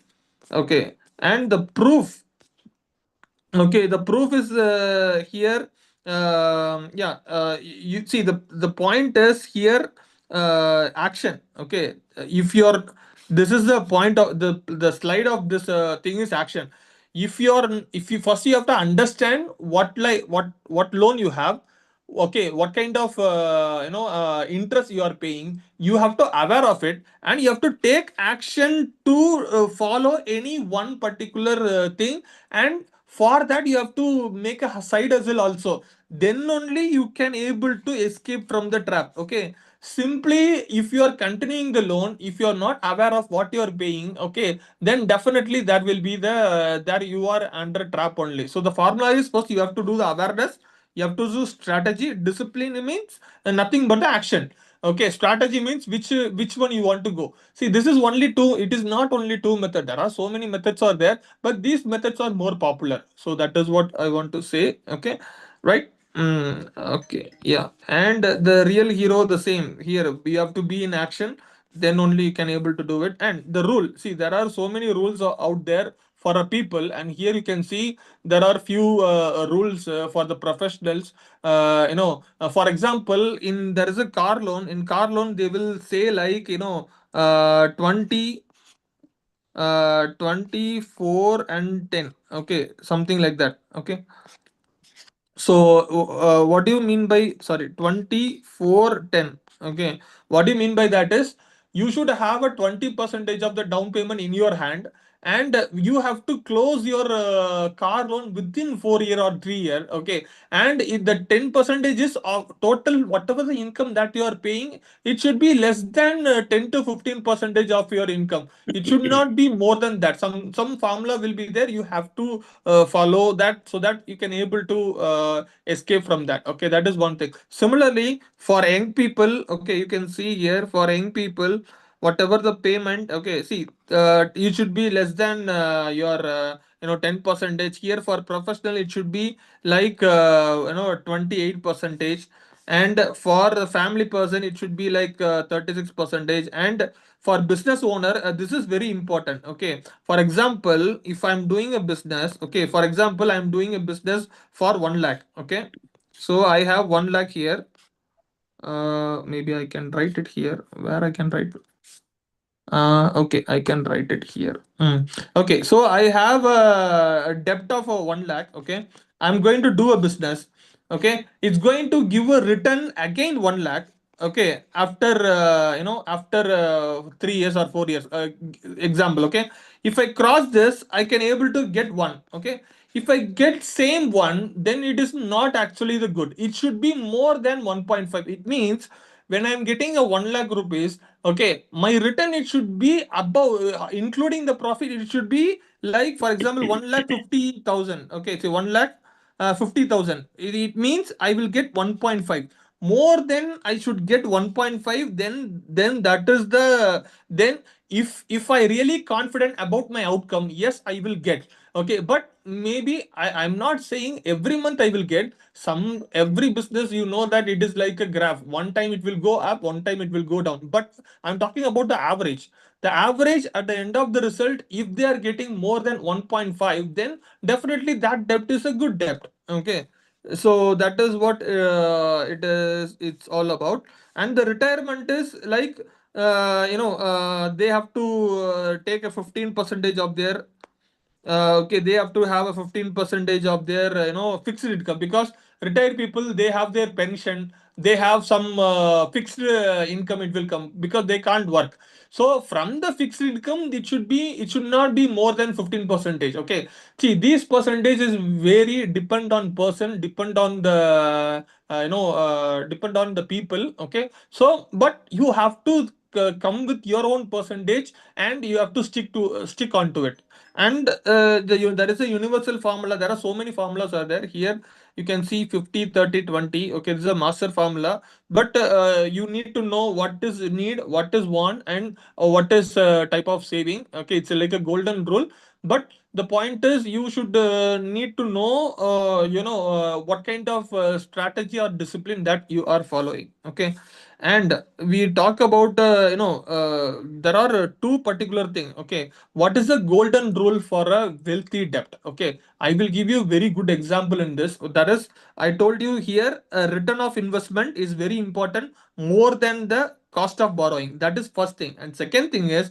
Okay, and the proof. Okay, the proof is here. Yeah, you see, the point is here, action. Okay, if you're, this is the point of the slide of this thing is action. If you first, you have to understand what loan you have. Okay, what kind of interest you are paying, you have to aware of it, and you have to take action to follow any one particular thing. And for that, you have to make a side hustle also. Then only you can able to escape from the trap. Okay, simply, if you are continuing the loan, if you are not aware of what you are paying, okay, then definitely that will be the that you are under trap only. So the formula is, first you have to do the awareness, you have to do strategy. Discipline means nothing but the action. Okay, strategy means which one you want to go. See, this is only two. It is not only two methods. There are so many methods are there, but these methods are more popular. So that is what I want to say. Okay, right? Okay, yeah. And the real hero, the same. Here we have to be in action. Then only you can able to do it. And the rule. See, there are so many rules out there for a people, and here you can see there are few rules for the professionals. For example, in there is a car loan. In car loan, they will say, like, 24 and 10. Okay, something like that. Okay, so what do you mean by, sorry, 24/10? Okay, what do you mean by that is, you should have a 20 percentage of the down payment in your hand, and you have to close your car loan within 4 year or 3 year. Okay, and if the 10 percentages of total whatever the income that you are paying, it should be less than 10 to 15 percentage of your income. It should not be more than that. Some formula will be there. You have to follow that so that you can able to escape from that. Okay, that is one thing. Similarly, for young people, okay, you can see here for young people, whatever the payment, okay, see, you should be less than your 10 percentage. Here for professional it should be like 28 percentage, and for the family person it should be like 36 percentage, and for business owner this is very important. Okay, for example, if I'm doing a business, okay, for example I'm doing a business for 1 lakh. Okay, so I have 1 lakh here. Maybe I can write it here. Where I can write? Okay, I can write it here. Okay, so I have a debt of 1 lakh. Okay, I'm going to do a business. Okay, it's going to give a return again 1 lakh. Okay, after after 3 years or 4 years. Example. Okay, if I cross this, I can able to get one. Okay, if I get same one, then it is not actually the good. It should be more than 1.5. It means when I'm getting a 1 lakh rupees, okay, my return it should be above, including the profit, it should be like, for example, 1 lakh 50,000. Okay, so 1 lakh 50,000. It means I will get 1.5 more than I should get 1.5. Then that is the, then if I really confident about my outcome, yes, I will get. Okay, but maybe I'm not saying every month I will get. Some every business, you know that it is like a graph. One time it will go up, one time it will go down. But I'm talking about the average. The average at the end of the result, if they are getting more than 1.5, then definitely that debt is a good debt. Okay, so that is what it's all about. And the retirement is like, they have to take a 15 percentage of their, okay, they have to have a 15 percentage of their fixed income, because retired people, they have their pension, they have some fixed income, it will come because they can't work. So from the fixed income, it should not be more than 15 percentage. Okay, see, these percentage is very depend on person, depend on the depend on the people. Okay, so but you have to come with your own percentage, and you have to stick on to it. And there is a universal formula. There are so many formulas are there. Here you can see 50 30 20. Okay, this is a master formula, but you need to know what is need, what is want, and what is type of saving. Okay, it's like a golden rule. But the point is, you should need to know what kind of strategy or discipline that you are following. Okay, and we talk about there are two particular thing. Okay, what is the golden rule for a wealthy debt? Okay, I will give you a very good example in this. That is, I told you here, a return of investment is very important, more than the cost of borrowing. That is first thing. And second thing is,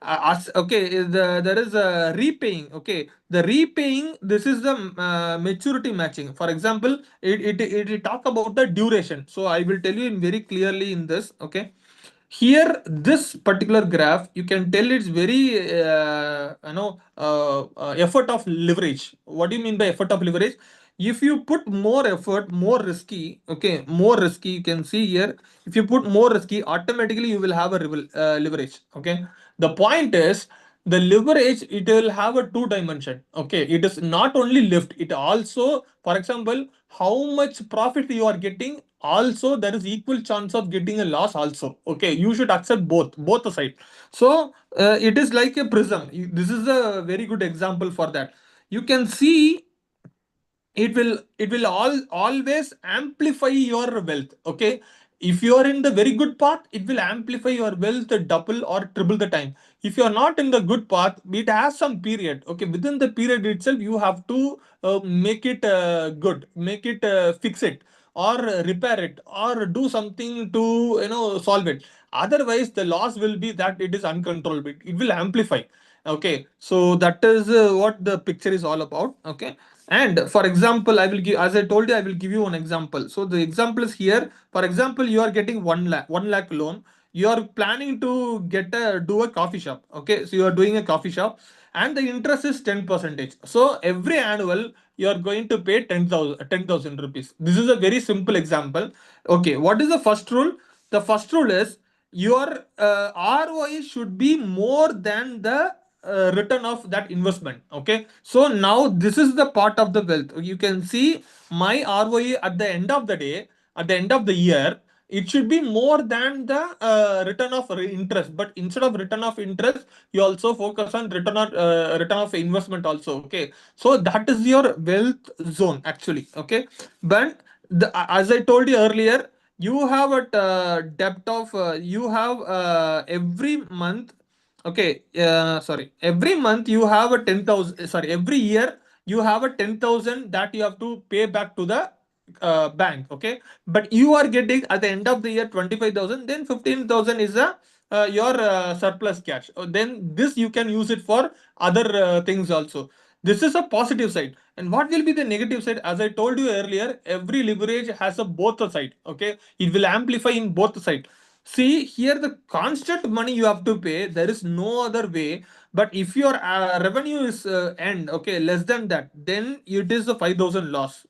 there is a repaying. Okay, the repaying, this is the maturity matching. For example, it talk about the duration. So I will tell you in very clearly in this. Okay, here this particular graph, you can tell it's very effort of leverage. What do you mean by effort of leverage? If you put more effort, more risky. Okay, more risky, you can see here, if you put more risky, automatically you will have a leverage. Okay, the point is, the leverage, it will have a two dimension. Okay, it is not only lift, it also, for example, how much profit you are getting, also there is equal chance of getting a loss also. Okay, you should accept both the side. So it is like a prism. This is a very good example for that. You can see, it will always amplify your wealth. Okay, if you are in the very good path, it will amplify your wealth double or triple the time. If you are not in the good path, it has some period. Okay, within the period itself, you have to make it good, make it fix it, or repair it, or do something to solve it. Otherwise the loss will be that it is uncontrollable, it will amplify. Okay, so that is what the picture is all about. Okay, and for example, I will give, as I told you, I will give you one example. So the example is here. For example, you are getting 1 lakh loan. You are planning to do a coffee shop. Okay, so you are doing a coffee shop, and the interest is 10%. So every annual you are going to pay 10,000 rupees. This is a very simple example. Okay, what is the first rule? The first rule is your ROI should be more than the return of that investment. Okay, so now this is the part of the wealth. You can see my ROI at the end of the day, at the end of the year, it should be more than the return of interest. But instead of return of interest, you also focus on return of investment also. Okay, so that is your wealth zone actually. Okay, but as I told you earlier, you have a depth of you have every month. Okay, sorry, every month you have a 10,000. Sorry, every year you have a 10,000 that you have to pay back to the bank. Okay, but you are getting at the end of the year 25,000. Then 15,000 is a your surplus cash. Then this you can use it for other things also. This is a positive side. And what will be the negative side? As I told you earlier, every leverage has a both a side. Okay, it will amplify in both side. See here, the constant money you have to pay. There is no other way. But if your revenue is end, okay, less than that, then it is a 5,000 loss.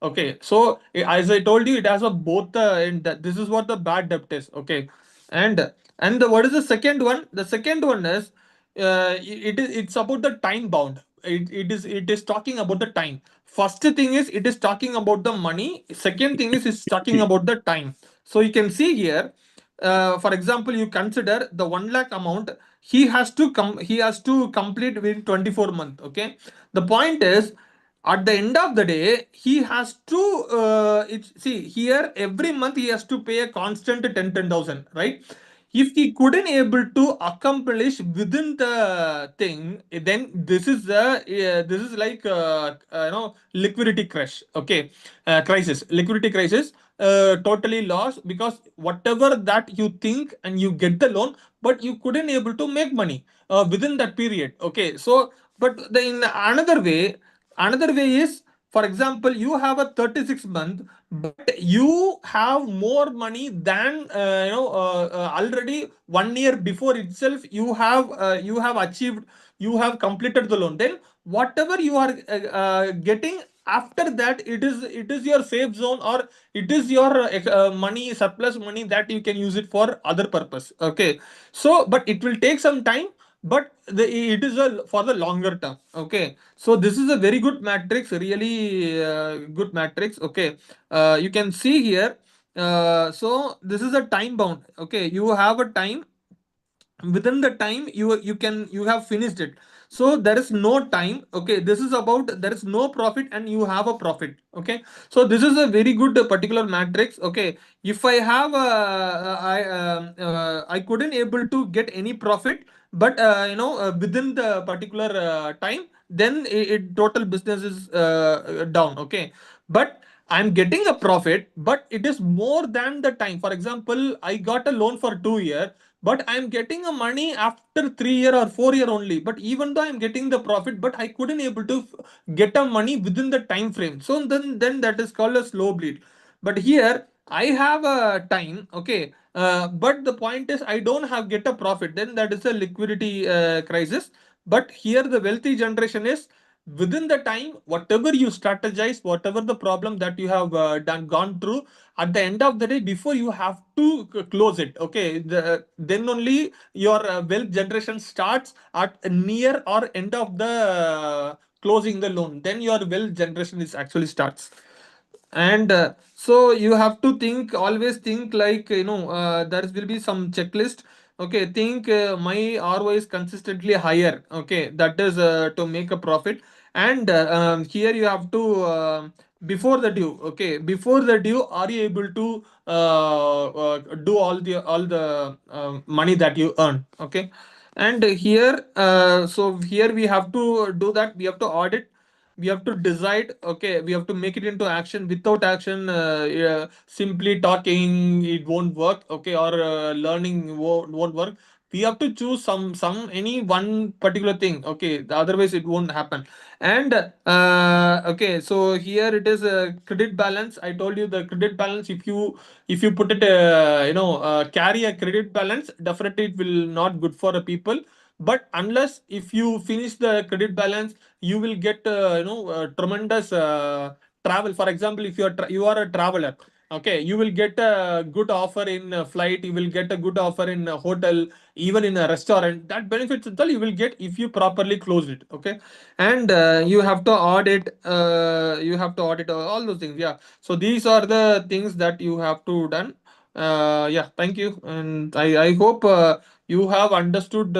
Okay, so as I told you, it has a both and this is what the bad debt is. Okay, what is the second one? The second one is it's about the time bound. It is talking about the time. First thing is it is talking about the money. Second thing is it's talking about the time. So you can see here, for example, you consider the 1 lakh amount. He has to complete within 24 months. Okay, the point is at the end of the day he has to see here every month he has to pay a constant 10,000, right? If he couldn't able to accomplish within the thing, then this is like liquidity crash. Okay, crisis, liquidity crisis, totally lost, because whatever that you think and you get the loan, but you couldn't able to make money within that period. Okay, so but in another way is, for example, you have a 36 month, but you have more money than already 1 year before itself you have achieved, you have completed the loan. Then whatever you are getting after that, it is your safe zone, or it is your money, surplus money, that you can use it for other purpose. Okay, so but it will take some time, but it is for the longer term. Okay, so this is a very good matrix, really good matrix. Okay, you can see here, so this is a time bound. Okay, you have a time, within the time you have finished it. So there is no time. Okay, this is about there is no profit and you have a profit. Okay, so this is a very good particular matrix. Okay, if I have I couldn't able to get any profit, but within the particular time, then total business is down. Okay, but I'm getting a profit, but it is more than the time. For example, I got a loan for 2 years, but I'm getting a money after 3 year or 4 year only. But even though I'm getting the profit, but I couldn't able to get a money within the time frame. So then that is called a slow bleed. But here I have a time. Okay, but the point is I don't have get a profit. Then that is a liquidity crisis. But here the wealthy generation is within the time, whatever you strategize, whatever the problem that you have gone through, at the end of the day, before you have to close it. Okay, then only your wealth generation starts at near or end of the closing the loan. Then your wealth generation is actually starts. And so you have to think, always think like, there will be some checklist. Okay, think my ROI is consistently higher. Okay, that is to make a profit. And here you have to before the due. Okay, before the due, are you able to do all the money that you earn? Okay, and here so here we have to do that. We have to audit, we have to decide. Okay, we have to make it into action. Without action, simply talking, it won't work. Okay, or learning won't work. We have to choose some any one particular thing. Okay, otherwise it won't happen. And okay, so here it is a credit balance. I told you the credit balance, if you put it carry a credit balance, definitely it will not good for the people. but unless if you finish the credit balance, you will get tremendous travel. For example, if you are a traveler, okay, you will get a good offer in a flight, you will get a good offer in a hotel, even in a restaurant. That benefits itself you will get if you properly close it. Okay. And you have to audit all those things. Yeah, so these are the things that you have to done. Yeah, thank you, and I hope you have understood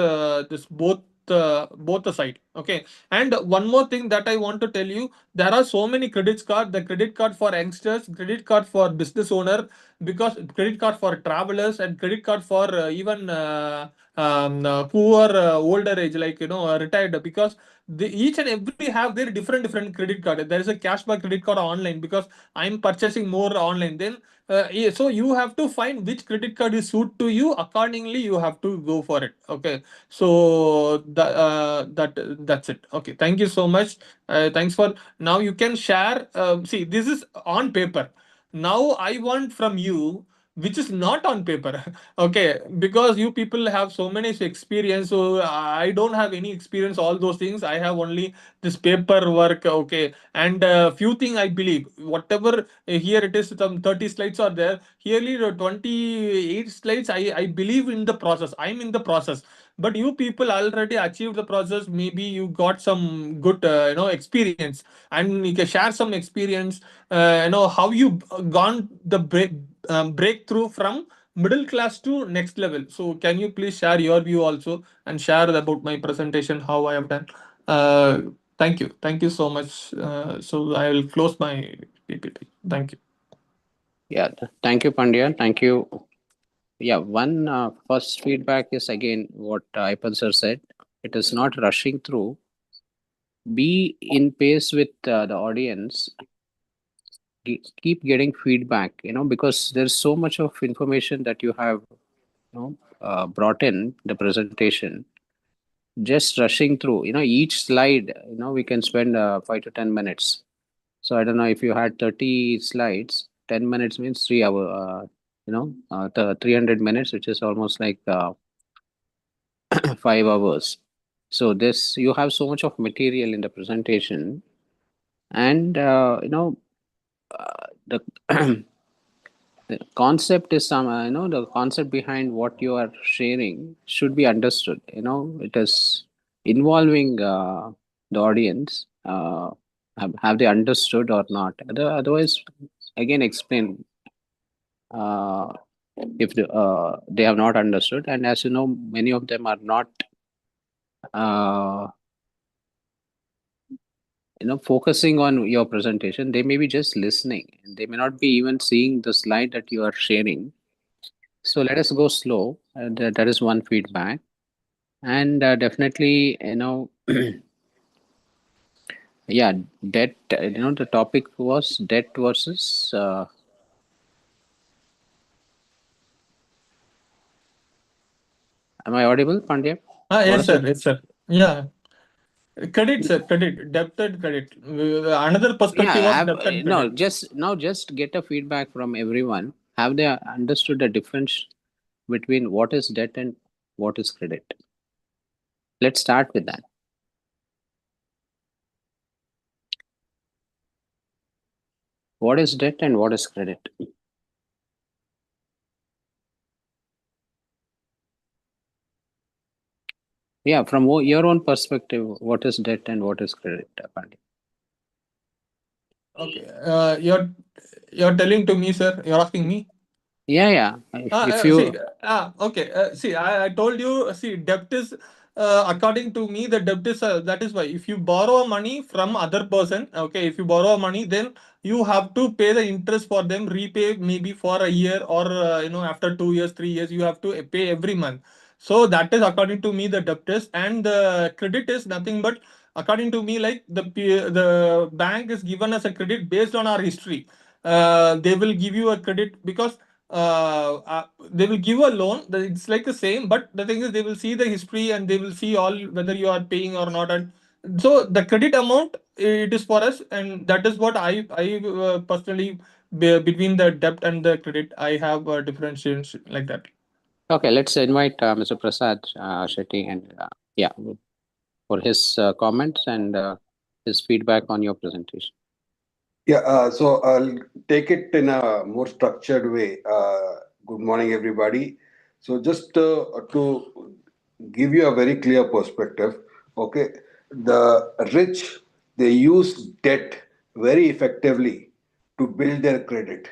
this both the side. Okay. And one more thing that I want to tell you, there are so many credit card, the credit card for youngsters, credit card for business owner, because credit card for travelers, and credit card for even poor older age, like retired, because they each and every have their different credit card. There is a cashback credit card online, because I'm purchasing more online. Then yeah, so you have to find which credit card is suit to you. Accordingly, you have to go for it. Okay. So that's it. Okay. Thank you so much. Thanks for now. You can share. See, this is on paper. Now I want from you, which is not on paper. Okay, because you people have so many experience, so I don't have any experience. All those things I have only this paperwork. Okay, and few thing I believe whatever here it is, some 30 slides are there. Here 28 slides. I believe in the process. I'm in the process. But you people already achieved the process. Maybe you got some good experience, and you can share some experience. How you gone the breakthrough from middle class to next level. So can you please share your view also, and share about my presentation how I have done. uh, thank you so much. So I will close my PPT. Thank you. Yeah, thank you, Pandya. Thank you. Yeah, one first feedback is again what Ipan sir said. It is not rushing through. Be in pace with the audience. Keep getting feedback. Because there's so much of information that you have, brought in the presentation. Just rushing through. Each slide. We can spend 5 to 10 minutes. So I don't know if you had 30 slides. 10 minutes means 3 hour. 300 minutes, which is almost like 5 hours. So this you have so much of material in the presentation, and the the concept is the concept behind what you are sharing should be understood. It is involving the audience. Have they understood or not? Otherwise, again explain if they have not understood. And as you know, many of them are not uh, focusing on your presentation. They may be just listening, and they may not be even seeing the slide that you are sharing. So let us go slow. That is one feedback. And definitely, yeah, debt. The topic was debt versus. Am I audible, Pandya? What Yes is sir, it? yes sir. Yeah, credit sir, credit, debt and credit. Another Yeah, perspective of have debt and no. credit. Just get a feedback from everyone. Have they understood the difference between what is debt and what is credit? Let's start with that. What is debt and what is credit? Yeah, from your own perspective, what is debt and what is credit, Pandya? Okay, you're telling to me, sir, you're asking me. Yeah, yeah. If you, Okay. See, I told you, see, debt is, according to me, the debt is, that is why if you borrow money from other person, okay, if you borrow money, then you have to pay the interest for them, repay maybe for a year, or, after 2 years, 3 years, you have to pay every month. So that is according to me, the debt is, and the credit is nothing but, according to me, like the bank is given us a credit based on our history. They will give you a credit because they will give a loan. It's like the same, but the thing is, they will see the history, and they will see all whether you are paying or not. And so the credit amount, it is for us, and that is what I personally, between the debt and the credit, I have a differentiation like that. okay, let's invite Mr. Prasad Shetty and Yeah, for his comments and his feedback on your presentation. Yeah, so I'll take it in a more structured way. Good morning, everybody. So just to give you a very clear perspective, okay, the rich, they use debt very effectively to build their credit.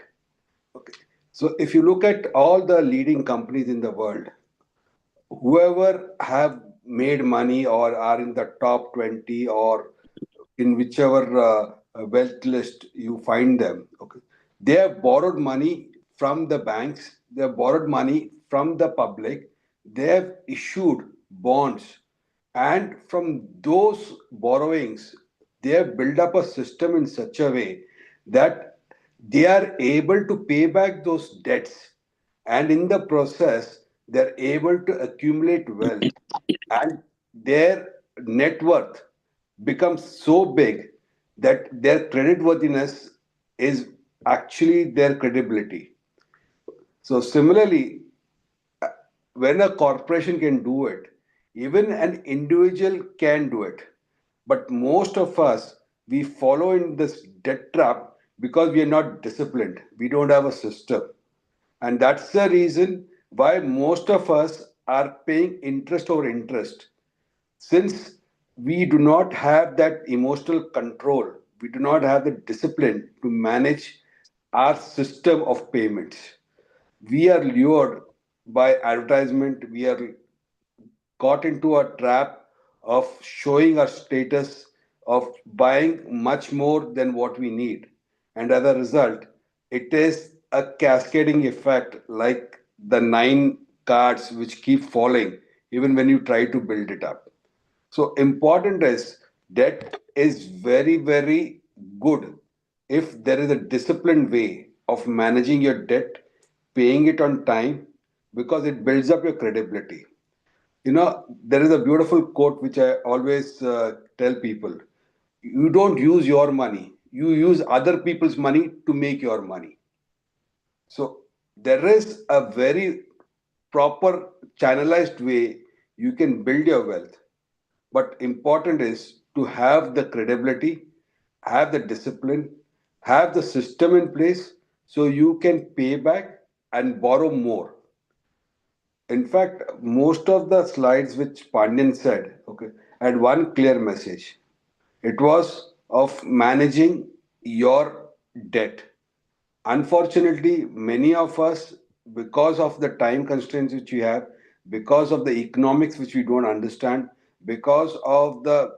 Okay, so if you look at all the leading companies in the world, whoever have made money or are in the top 20 or in whichever wealth list you find them, okay, they have borrowed money from the banks, they have borrowed money from the public, they have issued bonds, and from those borrowings they have built up a system in such a way that they are able to pay back those debts, and in the process they're able to accumulate wealth, and their net worth becomes so big that their creditworthiness is actually their credibility. So similarly, when a corporation can do it, even an individual can do it. But most of us, we follow in this debt trap because we are not disciplined. We don't have a system. And that's the reason why most of us are paying interest over interest. Since we do not have that emotional control, we do not have the discipline to manage our system of payments. We are lured by advertisement, we are caught into a trap of showing our status, of buying much more than what we need. And as a result, it is a cascading effect like the nine cards which keep falling even when you try to build it up. So important is debt is very, very good if there is a disciplined way of managing your debt, paying it on time, because it builds up your credibility. You know, there is a beautiful quote which I always tell people: you don't use your money, you use other people's money to make your money. So there is a very proper channelized way you can build your wealth. But important is to have the credibility, have the discipline, have the system in place so you can pay back and borrow more. In fact, most of the slides which Pandyan said, okay, had one clear message. It was of managing your debt. Unfortunately, many of us, because of the time constraints which we have, because of the economics which we don't understand, because of the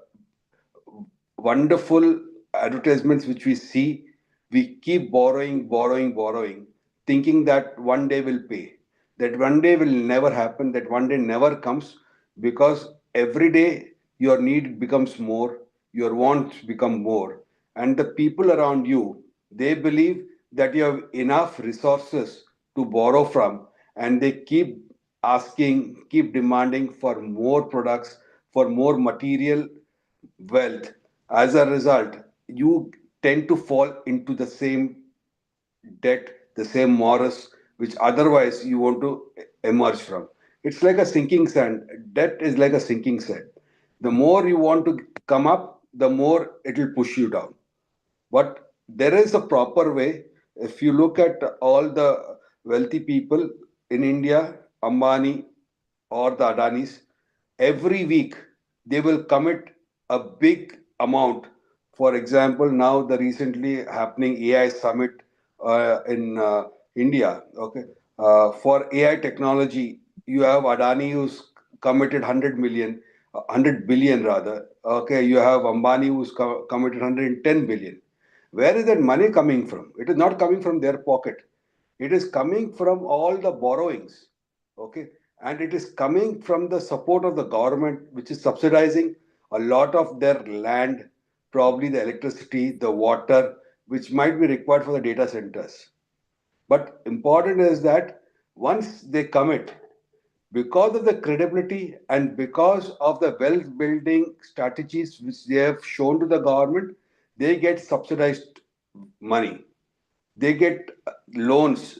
wonderful advertisements which we see, we keep borrowing, borrowing, borrowing, thinking that one day will pay. That one day will never happen, that one day never comes, because every day your need becomes more, your wants become more, and the people around you, they believe that you have enough resources to borrow from, and they keep asking, keep demanding for more products, for more material wealth. As a result, you tend to fall into the same debt, the same morass which otherwise you want to emerge from. It's like a sinking sand. Debt is like a sinking sand. The more you want to come up, the more it will push you down. But there is a proper way. If you look at all the wealthy people in India, Ambani or the Adanis, every week they will commit a big amount. For example, now the recently happening AI summit in India, okay, for AI technology, you have Adani who's committed 100 million, 100 billion rather. Okay, you have Ambani who's committed 110 billion. Where is that money coming from? It is not coming from their pocket. It is coming from all the borrowings. Okay. And it is coming from the support of the government, which is subsidizing a lot of their land, probably the electricity, the water, which might be required for the data centers. But important is that once they commit, because of the credibility and because of the wealth building strategies which they have shown to the government, they get subsidized money, they get loans,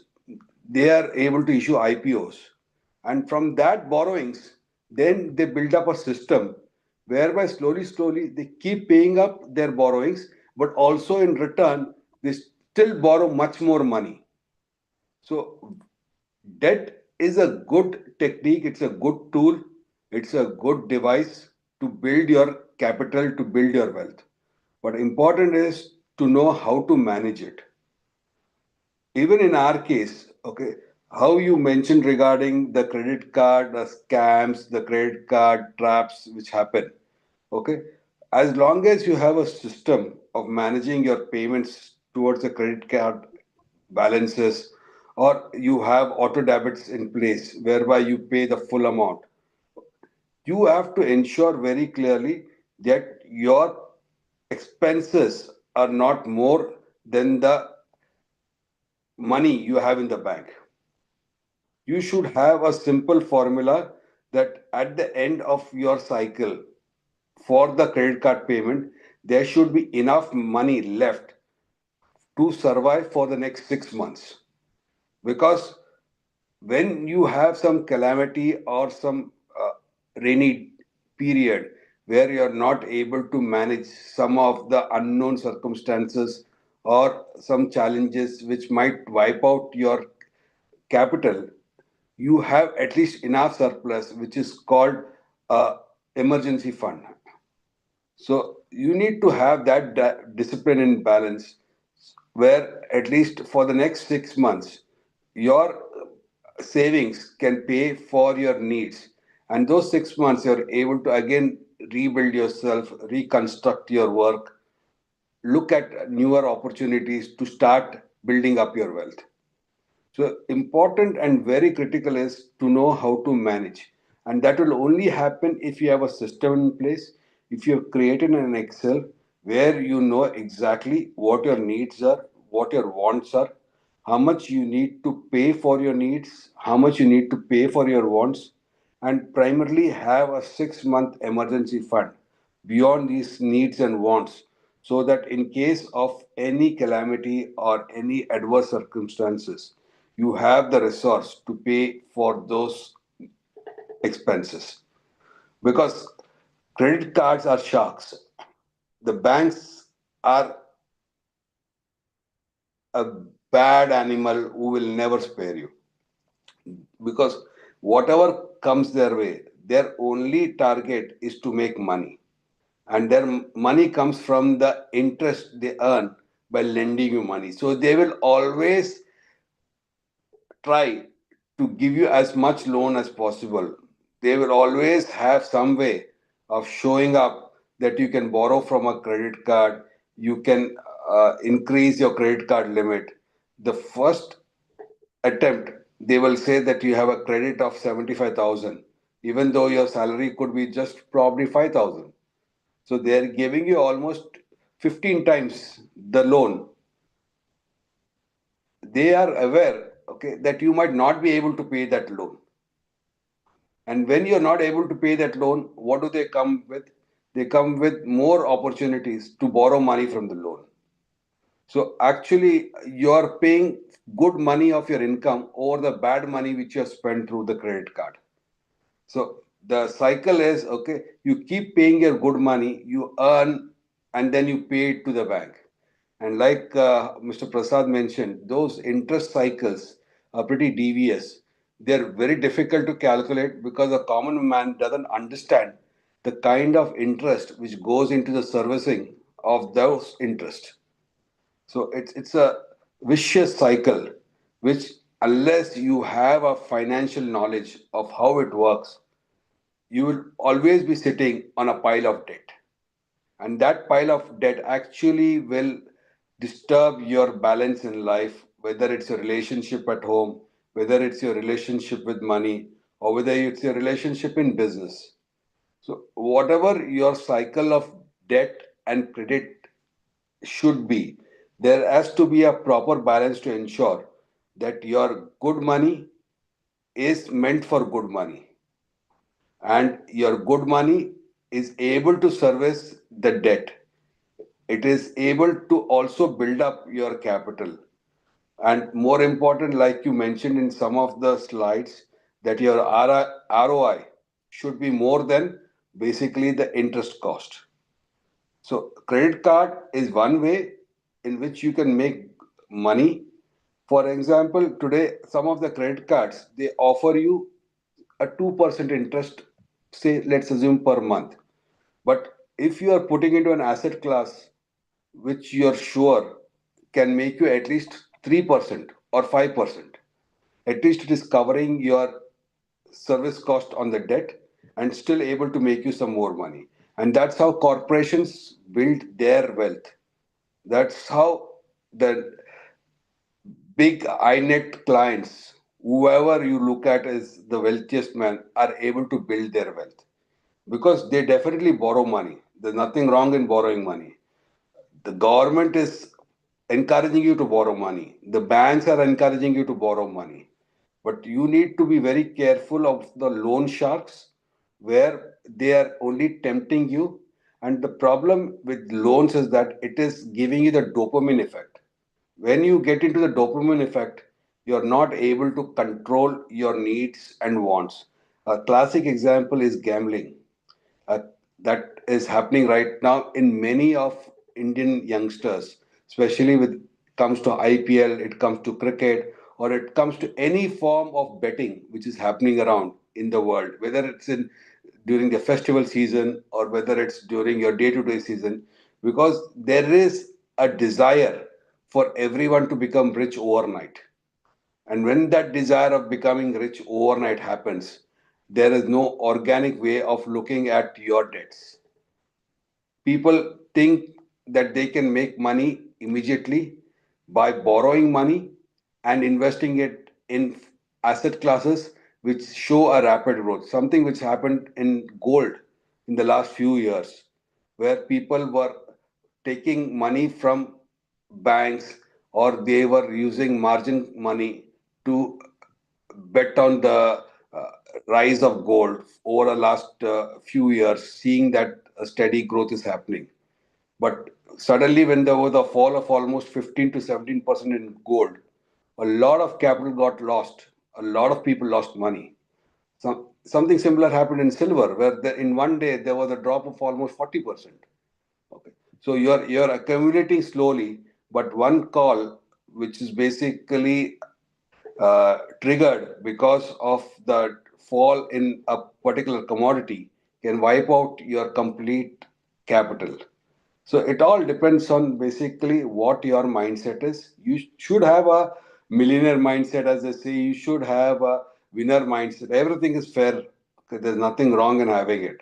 they are able to issue IPOs, and from that borrowings then they build up a system whereby slowly they keep paying up their borrowings, but also in return they still borrow much more money. So debt is a good technique, it's a good tool, it's a good device to build your capital, to build your wealth. But important is to know how to manage it. Even in our case, okay, how you mentioned regarding the credit card scams, the credit card traps which happen, okay, as long as you have a system of managing your payments towards the credit card balances, or you have auto debits in place whereby you pay the full amount, you have to ensure very clearly that your expenses are not more than the money you have in the bank. You should have a simple formula that at the end of your cycle for the credit card payment, there should be enough money left to survive for the next 6 months. Because when you have some calamity or some rainy period where you are not able to manage some of the unknown circumstances or some challenges which might wipe out your capital, you have at least enough surplus, which is called a emergency fund. So you need to have that discipline and balance, where at least for the next 6 months, your savings can pay for your needs. And those 6 months, you're able to again rebuild yourself, reconstruct your work, look at newer opportunities to start building up your wealth. So important and very critical is to know how to manage. And that will only happen if you have a system in place, if you have created an Excel where you know exactly what your needs are, what your wants are, how much you need to pay for your needs, how much you need to pay for your wants, and primarily have a 6 month emergency fund beyond these needs and wants, so that in case of any calamity or any adverse circumstances, you have the resource to pay for those expenses. Because credit cards are sharks, the banks are a bad animal who will never spare you. Because whatever comes their way, their only target is to make money, and their money comes from the interest they earn by lending you money. So they will always try to give you as much loan as possible. They will always have some way of showing up that you can borrow from a credit card, you can increase your credit card limit. The first attempt, they will say that you have a credit of 75,000, even though your salary could be just probably 5,000. So they are giving you almost 15 times the loan. They are aware, okay, that you might not be able to pay that loan. And when you're not able to pay that loan, what do they come with? They come with more opportunities to borrow money from the loan. So actually, you're paying good money of your income over the bad money which you have spent through the credit card. So the cycle is, okay, you keep paying your good money, you earn, and then you pay it to the bank. And like Mr. Prasad mentioned, those interest cycles are pretty devious. They're very difficult to calculate because a common man doesn't understand the kind of interest which goes into the servicing of those interest. So it's a vicious cycle, which unless you have a financial knowledge of how it works, you will always be sitting on a pile of debt. And that pile of debt actually will disturb your balance in life, whether it's a relationship at home, whether it's your relationship with money, or whether it's your relationship in business. So, whatever your cycle of debt and credit should be, there has to be a proper balance to ensure that your good money is meant for good money, and your good money is able to service the debt. It is able to also build up your capital. And more important, like you mentioned in some of the slides, that your ROI should be more than basically the interest cost. So credit card is one way in which you can make money. For example, today some of the credit cards they offer you a 2% interest, say let's assume per month. But if you are putting into an asset class which you are sure can make you at least 3% or 5%, at least it is covering your service cost on the debt and still able to make you some more money. And that's how corporations build their wealth. That's how the big INET clients, whoever you look at as the wealthiest man, are able to build their wealth because they definitely borrow money. There's nothing wrong in borrowing money. The government is encouraging you to borrow money. The banks are encouraging you to borrow money. But you need to be very careful of the loan sharks where they are only tempting you. And the problem with loans is that it is giving you the dopamine effect. When you get into the dopamine effect, you're not able to control your needs and wants. A classic example is gambling. uh, that is happening right now in many of Indian youngsters, especially with comes to IPL, it comes to cricket, or it comes to any form of betting which is happening around in the world, whether it's in during the festival season or whether it's during your day-to-day season, because there is a desire for everyone to become rich overnight. And when that desire of becoming rich overnight happens, there is no organic way of looking at your debts. People think that they can make money immediately by borrowing money and investing it in asset classes which show a rapid growth. Something which happened in gold in the last few years, where people were taking money from banks or they were using margin money to bet on the uh, rise of gold over the last few years, seeing that a steady growth is happening. But suddenly, when there was a fall of almost 15 to 17% in gold, a lot of capital got lost. A lot of people lost money. Something similar happened in silver, where in one day there was a drop of almost 40%. Okay. So you're accumulating slowly, but one call, which is basically triggered because of the fall in a particular commodity, can wipe out your complete capital. So it all depends on basically what your mindset is. You should have a millionaire mindset, as they say. You should have a winner mindset. Everything is fair. Okay, there's nothing wrong in having it.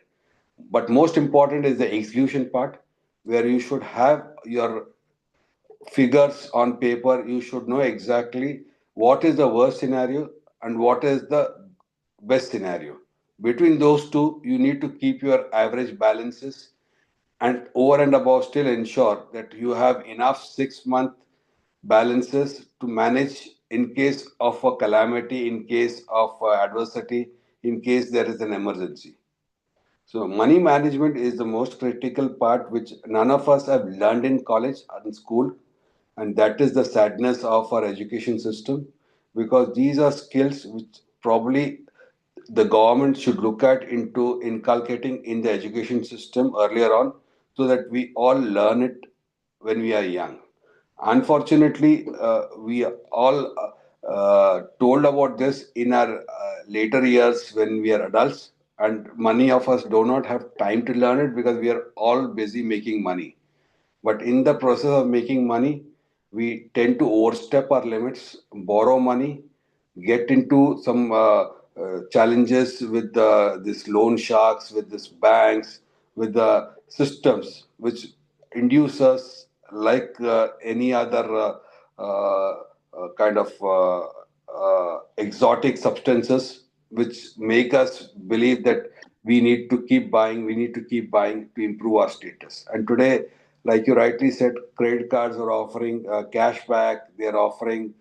But most important is the execution part, where you should have your figures on paper. You should know exactly what is the worst scenario and what is the best scenario. Between those two, you need to keep your average balances and over and above still ensure that you have enough 6 month balances to manage in case of a calamity, in case of adversity, in case there is an emergency. So money management is the most critical part which none of us have learned in college or in school, and that is the sadness of our education system, because these are skills which probably the government should look at into inculcating in the education system earlier on, so that we all learn it when we are young. Unfortunately, we are all told about this in our later years when we are adults, and many of us do not have time to learn it because we are all busy making money. But in the process of making money, we tend to overstep our limits, borrow money, get into some challenges with this loan sharks, with these banks, with the systems which induce us like any other kind of exotic substances which make us believe that we need to keep buying to improve our status. And today, like you rightly said, credit cards are offering cash back, they are offering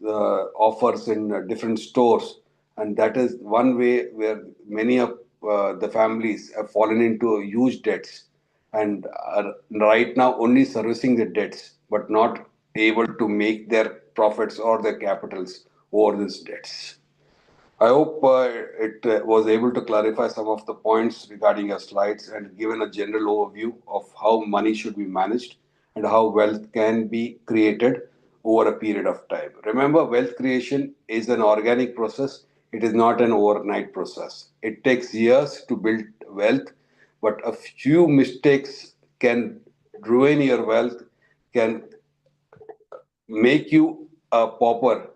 offers in different stores. And that is one way where many of the families have fallen into huge debts and are right now only servicing the debts, but not able to make their profits or their capitals over these debts. I hope it was able to clarify some of the points regarding your slides and given a general overview of how money should be managed and how wealth can be created over a period of time. Remember, wealth creation is an organic process, it is not an overnight process. It takes years to build wealth, but a few mistakes can ruin your wealth, can make you a pauper.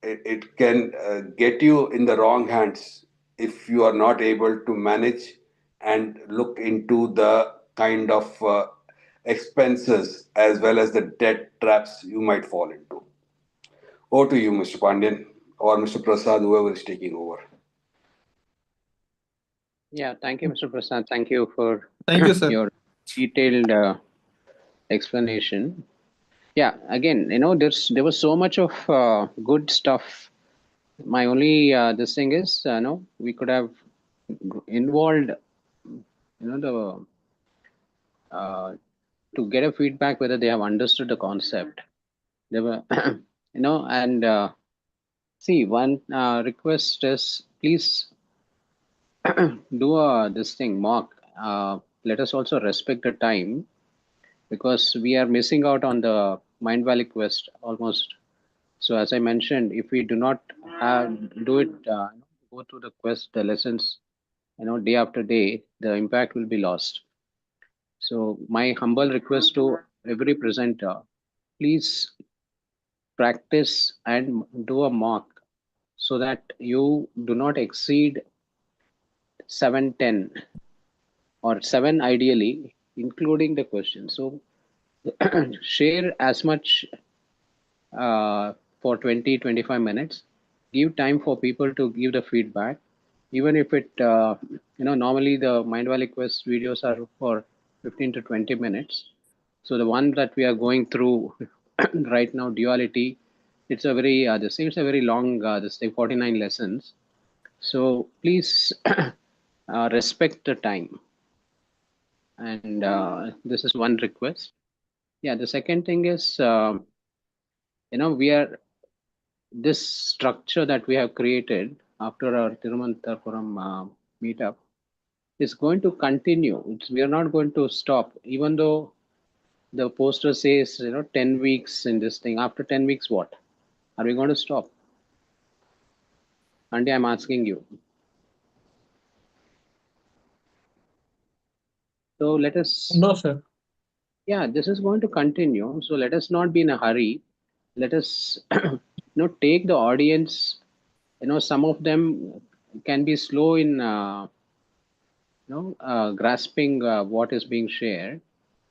It can get you in the wrong hands if you are not able to manage and look into the kind of expenses as well as the debt traps you might fall into. Over to you, Mr. Pandian or Mr. Prasad, whoever is taking over. Yeah, thank you, Mr. Prasad. Thank you for Thank you, sir. your detailed explanation. Yeah, again, there was so much of good stuff. My only this thing is, no, we could have involved, the to get a feedback whether they have understood the concept. They were, and see, one request is please do this thing mock. Let us also respect the time because we are missing out on the Mind Valley quest almost. So as I mentioned, if we do not do it, go through the quest, the lessons, day after day, the impact will be lost. So my humble request to every presenter, please practice and do a mock so that you do not exceed 710 or 7 ideally, including the question. So share as much for 20-25 minutes. Give time for people to give the feedback. Even if it, normally the Mind Valley Quest videos are for 15 to 20 minutes. So the one that we are going through right now, duality, it's a very, this is a very long, this thing, 49 lessons. So please respect the time. And this is one request. Yeah, the second thing is, we are this structure that we have created after our Tiruvananthapuram meetup is going to continue. We are not going to stop, even though the poster says 10 weeks in this thing. After 10 weeks, what are we going to stop? Andy, I'm asking you. So let us. No, sir. Yeah, this is going to continue. So let us not be in a hurry. Let us take the audience. Some of them can be slow in grasping what is being shared.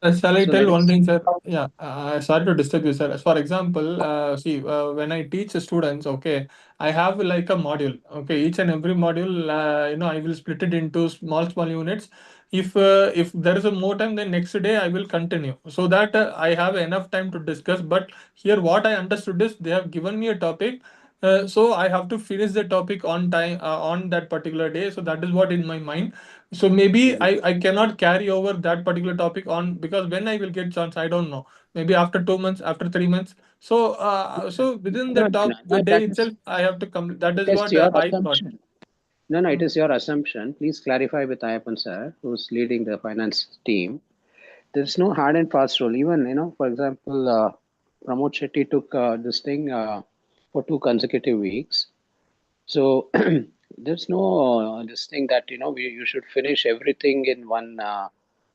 Shall I So tell let one us. thing, sir? Yeah, sorry to disturb you, sir. For example, see, when I teach students, okay, I have like a module. Okay, each and every module, I will split it into small units. If there is a more time, then next day I will continue, so that I have enough time to discuss. But here, what I understood is they have given me a topic. So I have to finish the topic on time on that particular day. So that is what in my mind. So maybe I cannot carry over that particular topic on because when I will get chance, I don't know. Maybe after 2 months, after 3 months. So within No, the no, day itself, I have to come. That it is is what your I thought. assumption. No, it is your assumption. Please clarify with Ayapan sir, who's leading the finance team. There's no hard and fast rule. Even, for example, Pramod Shetty took this thing for 2 consecutive weeks. So there's no this thing that, you should finish everything in one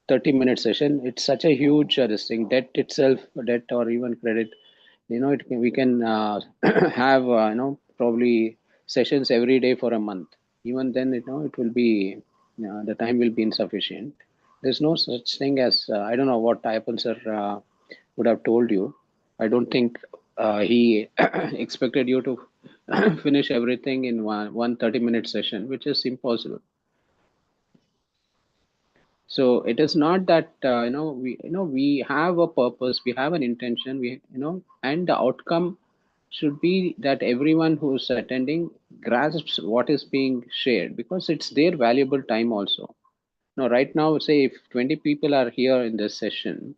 30-minute session. It's such a huge this thing, debt itself, debt or even credit. We can have, probably sessions every day for a month. Even then, it will be, the time will be insufficient. There's no such thing as, I don't know what Ayapan sir would have told you. I don't think he expected you to finish everything in one 30-minute session, which is impossible. So it is not that we have a purpose, we have an intention, and the outcome should be that everyone who's attending grasps what is being shared because it's their valuable time also. Now, right now, say if 20 people are here in this session,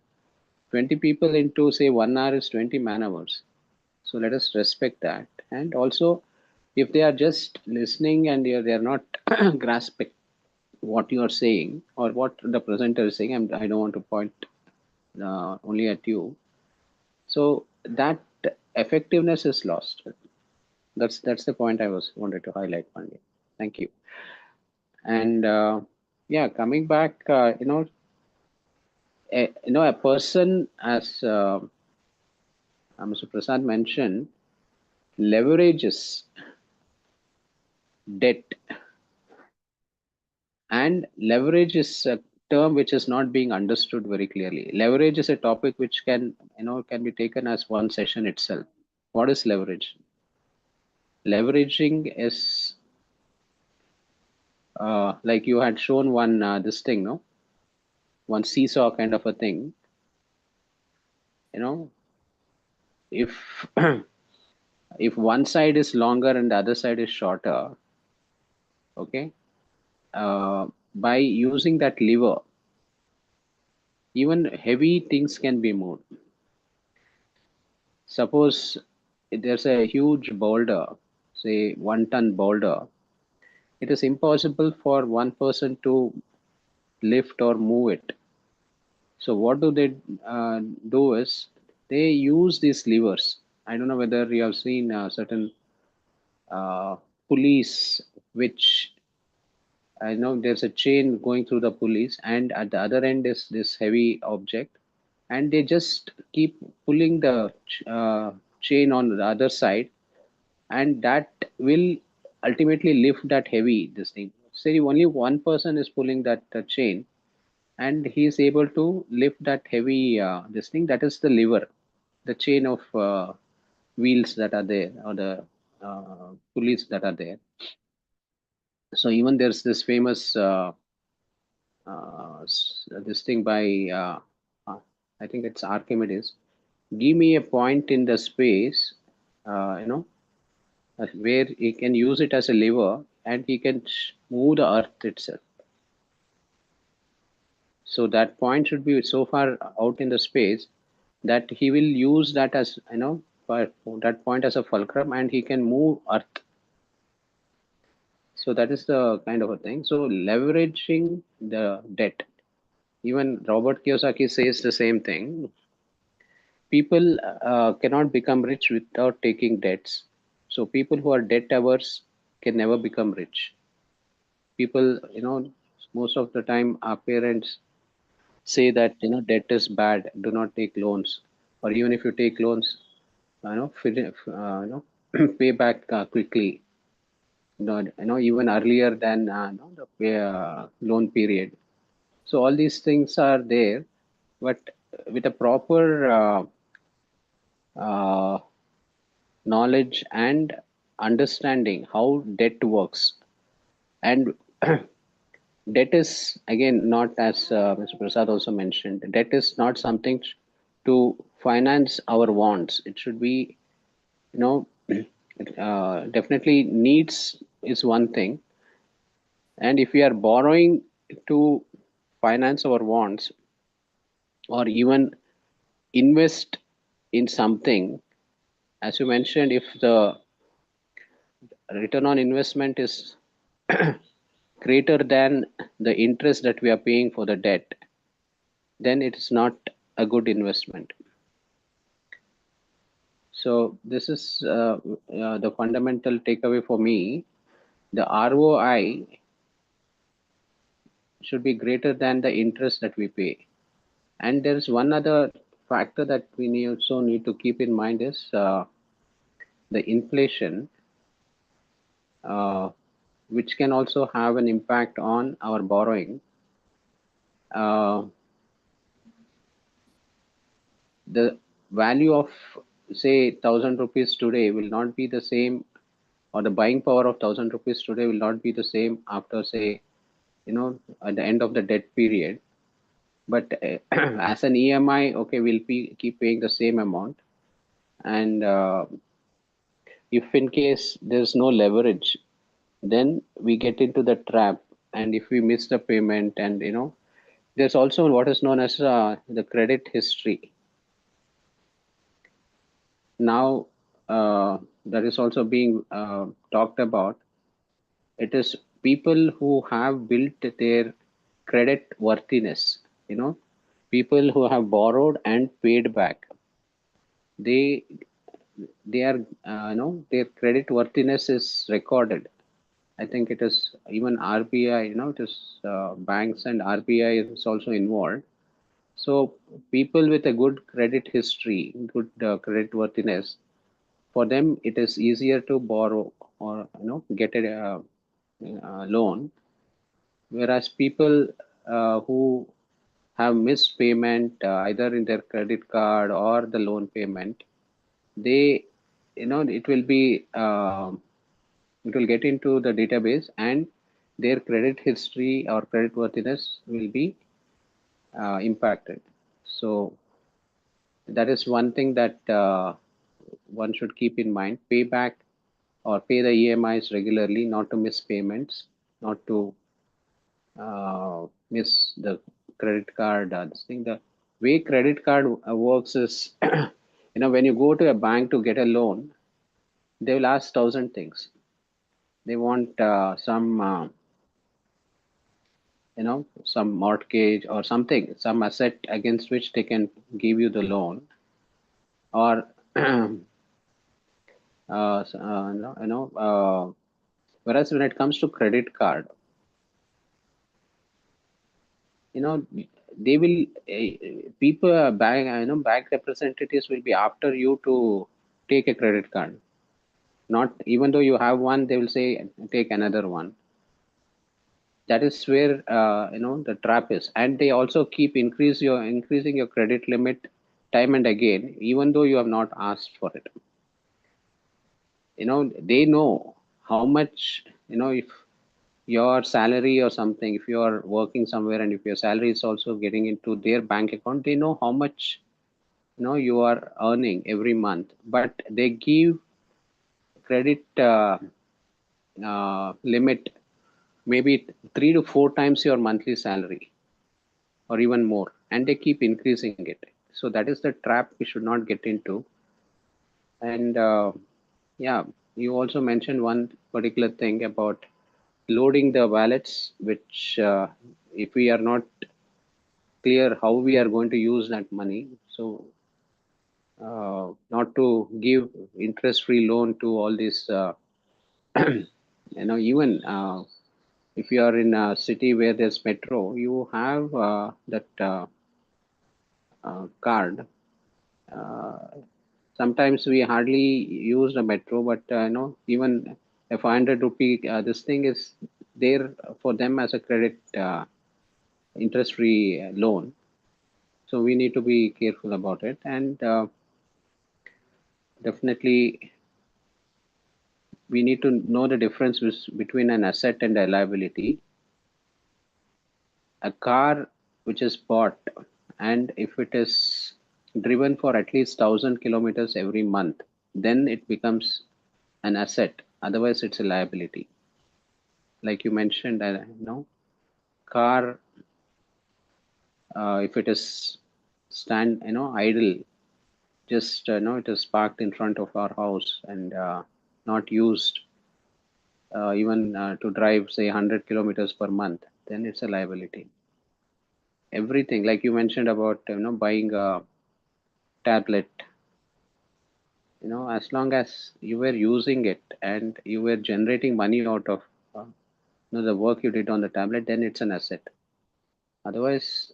20 people into say 1 hour is 20 man hours. So let us respect that. And also, If they are just listening and they are not grasping what you are saying or what the presenter is saying, I don't want to point only at you. So that effectiveness is lost. That's the point I wanted to highlight, Pandya. Thank you. And yeah, coming back, a person, as Mr. Prasad mentioned, leverages debt, and leverage is a term which is not being understood very clearly. Leverage is a topic which can be taken as one session itself. What is leverage? Leveraging is like you had shown one this thing, no? One seesaw kind of a thing. If if one side is longer and the other side is shorter, okay, by using that lever, even heavy things can be moved. Suppose there's a huge boulder, say 1 ton boulder, it is impossible for one person to lift or move it. So what do they do is they use these levers. I don't know whether you have seen certain pulleys, which I know there's a chain going through the pulleys, and at the other end is this heavy object, and they just keep pulling the chain on the other side, and that will ultimately lift that heavy this thing. Say only one person is pulling that chain, and he is able to lift that heavy this thing. That is the lever, the chain of wheels that are there, or the pulleys that are there. So even there's this famous this thing by I think it's Archimedes. Give me a point in the space, where he can use it as a lever and he can move the earth itself. So that point should be so far out in the space that he will use that as, that point as a fulcrum, and he can move earth. So that is the kind of a thing. So leveraging the debt. Even Robert Kiyosaki says the same thing. People cannot become rich without taking debts. So people who are debt averse can never become rich. People, most of the time our parents say that, debt is bad, do not take loans. Or even if you take loans, pay back quickly. Even earlier than the loan period. So all these things are there, but with a proper knowledge and understanding how debt works, and debt is again not, as Mr. Prasad also mentioned, debt is not something to finance our wants. It should be, definitely needs is one thing, and if we are borrowing to finance our wants or even invest in something, as you mentioned, if the return on investment is greater than the interest that we are paying for the debt, then it is not a good investment. So this is the fundamental takeaway for me. The ROI should be greater than the interest that we pay. And there is one other factor that we also need to keep in mind is the inflation, which can also have an impact on our borrowing. The value of, say, 1,000 rupees today will not be the same, or the buying power of 1,000 rupees today will not be the same after, say, at the end of the debt period. But as an EMI, okay, we'll keep paying the same amount. And if in case there's no leverage, then we get into the trap. And if we miss the payment, and there's also what is known as the credit history. Now, that is also being talked about. It is people who have built their credit worthiness. People who have borrowed and paid back. They are their credit worthiness is recorded. I think it is even RBI. It is banks and RBI is also involved. So people with a good credit history, good credit worthiness, for them it is easier to borrow or get a loan, whereas people who have missed payment either in their credit card or the loan payment, they it will be it will get into the database and their credit history or credit worthiness will be impacted. So that is one thing that one should keep in mind. Pay back or pay the EMIs regularly, not to miss payments, not to miss the credit card. This thing, the way credit card works is, when you go to a bank to get a loan, they will ask 1,000 things. They want some mortgage or something, some asset against which they can give you the loan, or whereas when it comes to credit card, they will people bank representatives will be after you to take a credit card. Not even though you have one, they will say take another one. That is where the trap is, and they also keep increasing your credit limit time and again, even though you have not asked for it. They know how much, if your salary or something, if you are working somewhere and if your salary is also getting into their bank account, they know how much you are earning every month, but they give credit limit maybe 3 to 4 times your monthly salary or even more, and they keep increasing it. So that is the trap we should not get into. And yeah, you also mentioned one particular thing about loading the wallets, which if we are not clear how we are going to use that money, so not to give interest-free loan to all these, even if you are in a city where there's metro, you have that card. Sometimes we hardly use the metro, but even a 500 rupee, this thing is there for them as a credit interest-free loan. So we need to be careful about it, and definitely we need to know the difference between an asset and a liability. A car which is bought, and if it is driven for at least 1,000 kilometers every month, then it becomes an asset. Otherwise, it's a liability. Like you mentioned, car, if it is idle, just it is parked in front of our house and not used even to drive say 100 kilometers per month, then it's a liability. Everything like you mentioned about buying a tablet, as long as you were using it and you were generating money out of the work you did on the tablet, then it's an asset. Otherwise,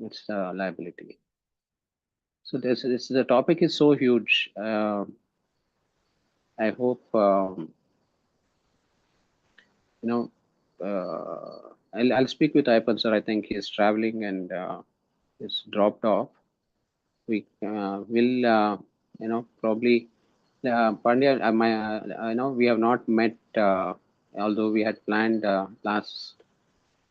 it's a liability. So this the topic is so huge. I hope I'll speak with Ipan sir. I think he's traveling and is dropped off. We will probably Pandya. We have not met, although we had planned last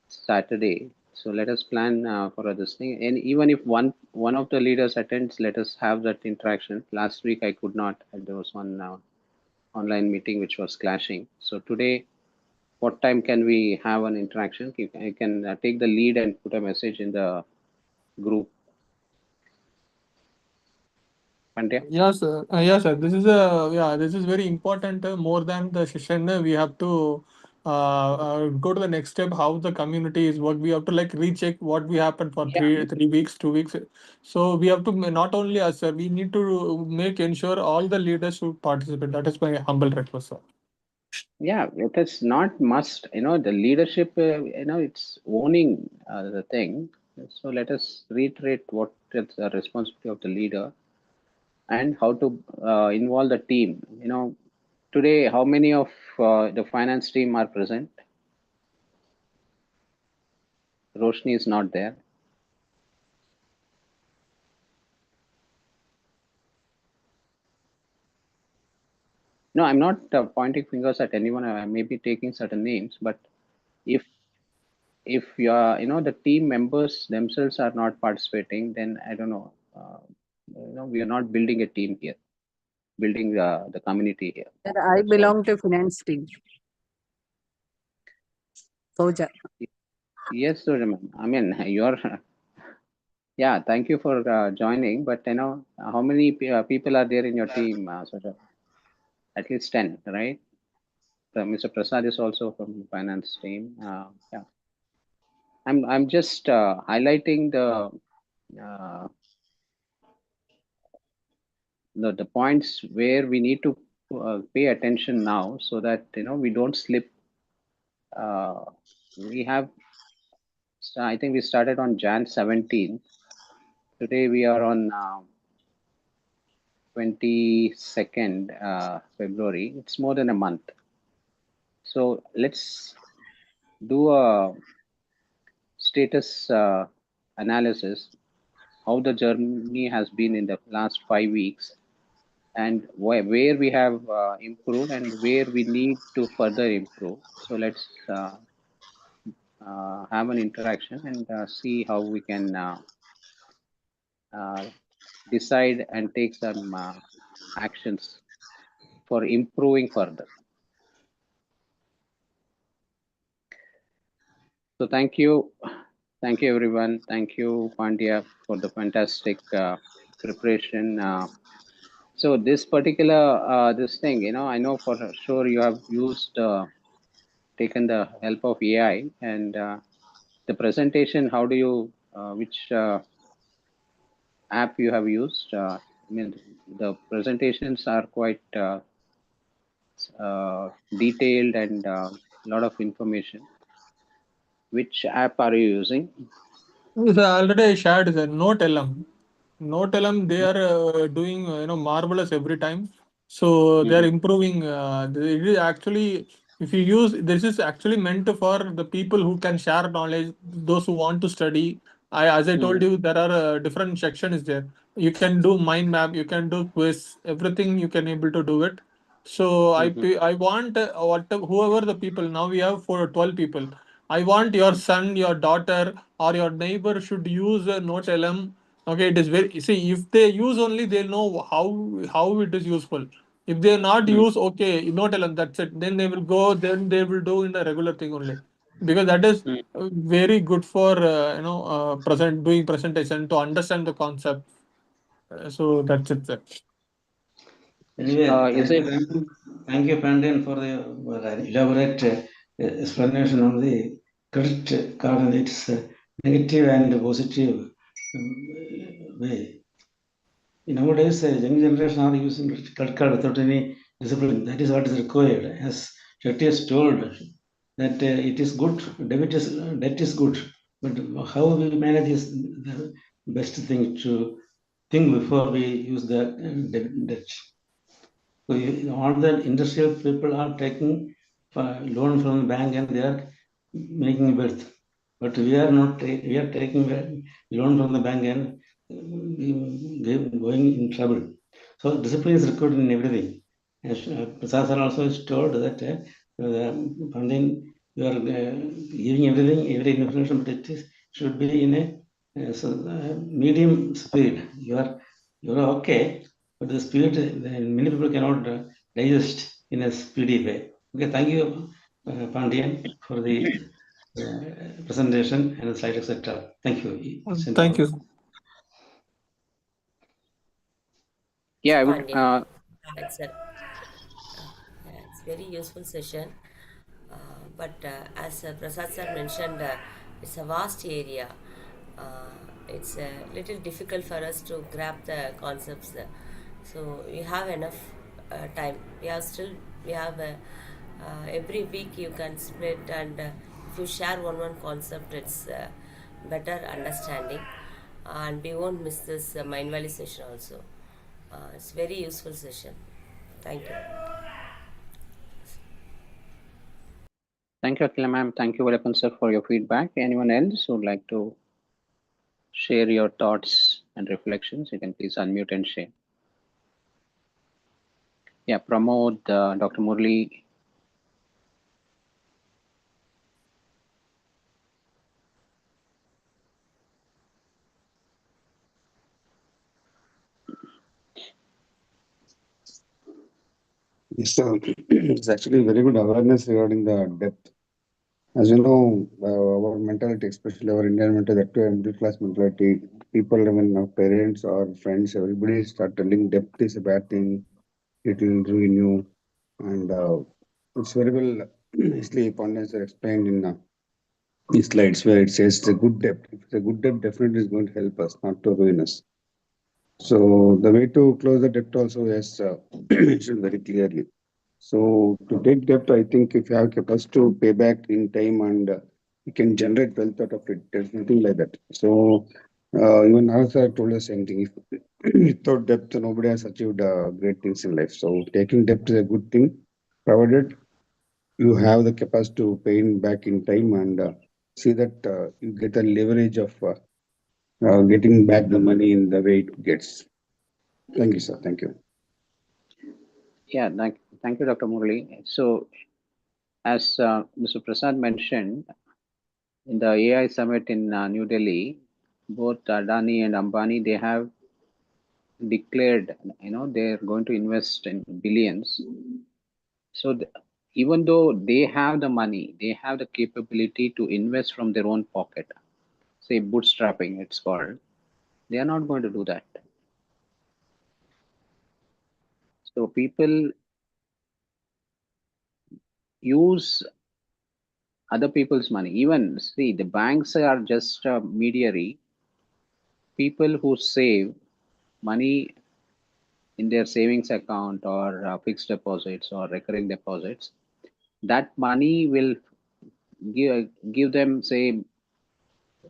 Saturday. So let us plan for this thing. And even if one of the leaders attends, let us have that interaction. Last week I could not. There was one online meeting which was clashing. So today, what time can we have an interaction? I can take the lead and put a message in the group. Pandya? Yes, sir. Yes, sir. This is very important. More than the session, we have to go to the next step. How the community is work. We have to like recheck what we happened for Yeah, 3 weeks, 2 weeks. So we have to not only us, sir. We need to make ensure all the leaders should participate. That is my humble request, sir. yeah, it is not must, the leadership, it's owning the thing. So let us reiterate what is the responsibility of the leader and how to involve the team. Today, how many of the finance team are present? Roshni is not there. No, I'm not pointing fingers at anyone. I may be taking certain names, but if you are, the team members themselves are not participating, then I don't know. We are not building a team here, building the community here. Sir, I That's all. belong to finance team. Fauja. Yes, Surya ma'am. I mean, you're. Yeah, thank you for joining. But how many people are there in your team, Surya? At least 10, right? Mr. Prasad is also from finance team. Yeah, I'm just highlighting uh, the points where we need to pay attention now, so that we don't slip. We have, I think we started on Jan 17th. Today we are on 22nd February. It's more than a month. So let's do a status analysis, how the journey has been in the last 5 weeks, and where we have improved and where we need to further improve. So let's have an interaction and see how we can decide and take some actions for improving further. So thank you everyone. Thank you, Pandya, for the fantastic preparation. So this particular this thing, I know for sure you have used taken the help of AI, and the presentation. How do you which app you have used? I mean, the presentations are quite detailed and a lot of information. Which app are you using? Yes, already I shared the No Tell 'em, they are doing marvelous every time. So they are Mhm. improving. It is actually, if you use this, is actually meant for the people who can share knowledge, those who want to study. As I told Mhm. you, there are different sections there. You can do mind map, you can do quiz, everything you can able to do it. So Mhm. I want whoever the people, now we have for 12 people. I want your son, your daughter, or your neighbor should use a Note LM. Okay, it is very, see, if they use only, they'll know how it is useful. If they not Mhm. use, okay, Note LM, that's it. Then they will go, then they will do in the regular thing only, because that is Mhm. very good for doing presentation to understand the concept. So that's it, sir. Anyway, Is it? thank you, Pandyan, for the elaborate explanation on the credit card and its negative and positive way. Nowadays, young generation are using credit card without any discipline. That is what is required. As Shetty has told, that it is good, debt is good, but how we manage is the best thing to think before we use the debt. So all the industrial people are taking loan from the bank and they are making wealth. But we are not. We are taking loan from the bank and going in trouble. So discipline is required in everything. As Prasad sir also is told that funding, you are giving everything, every information, but it is, should be in a medium speed. You are okay, but the speed, many people cannot digest in a speedy way. Okay, thank you, Pandian, for the presentation and the slide, etc. Thank you. Thank you. Yeah, I would. Pandey. It's a yeah, it's very useful session. But as Prasad sir mentioned, it's a vast area. It's a little difficult for us to grab the concepts. So we have enough time. We have every week you can split, and if you share one concept, it's better understanding, and we won't miss this mind valley session also. It's very useful session. Thank you. Thank you, Akila ma'am. Thank you, Vellapan sir, for your feedback. Anyone else who would like to share your thoughts and reflections? You can please unmute and share. Yeah, Pramod, Dr. Murli. Yes, sir. It's actually very good awareness regarding the depth. As you know, our mentality, especially our Indian mentality, that middle class mentality, people, I mean, our parents or friends, everybody start telling depth is a bad thing, it will ruin you. And it's very well, easily Pandya explained in these slides where it says the good depth. If it's a good depth, definitely is going to help us, not to ruin us. So the way to close the debt also is mentioned very clearly. So to take debt, I think if you have capacity to pay back in time and you can generate wealth out of it, there's nothing like that. So even Arthur told us same thing. If without debt, nobody has achieved great things in life. So taking debt is a good thing, provided you have the capacity to pay in back in time and see that you get a leverage of getting back the money in the way it gets. Thank you, sir. Thank you. Yeah, thank you, Dr. Murli. So, as Mr. Prasad mentioned, in the AI summit in New Delhi, both Adani and Ambani, they have declared, they're going to invest in billions. So even though they have the money, they have the capability to invest from their own pocket, say bootstrapping, it's called. They are not going to do that. So people use other people's money. Even see, the banks are just a mediary. People who save money in their savings account or fixed deposits or recurring deposits, that money will give them, say,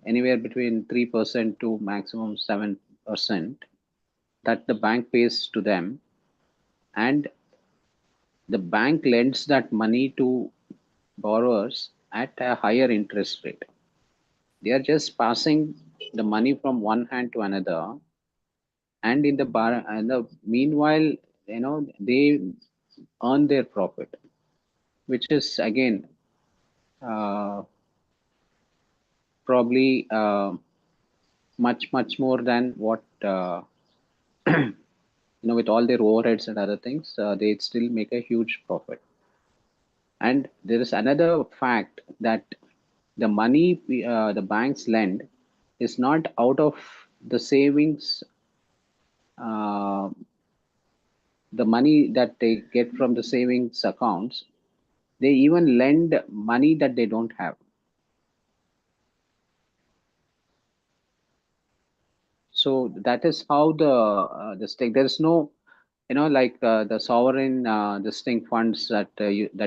anywhere between 3% to maximum 7% that the bank pays to them, and the bank lends that money to borrowers at a higher interest rate. They are just passing the money from one hand to another, and in the meanwhile, they earn their profit, which is again probably much more than what with all their overheads and other things, they still make a huge profit. And there is another fact that the money the banks lend is not out of the savings, uh, the money that they get from the savings accounts. They even lend money that they don't have. So that is how this thing. There is no, like the sovereign this thing funds that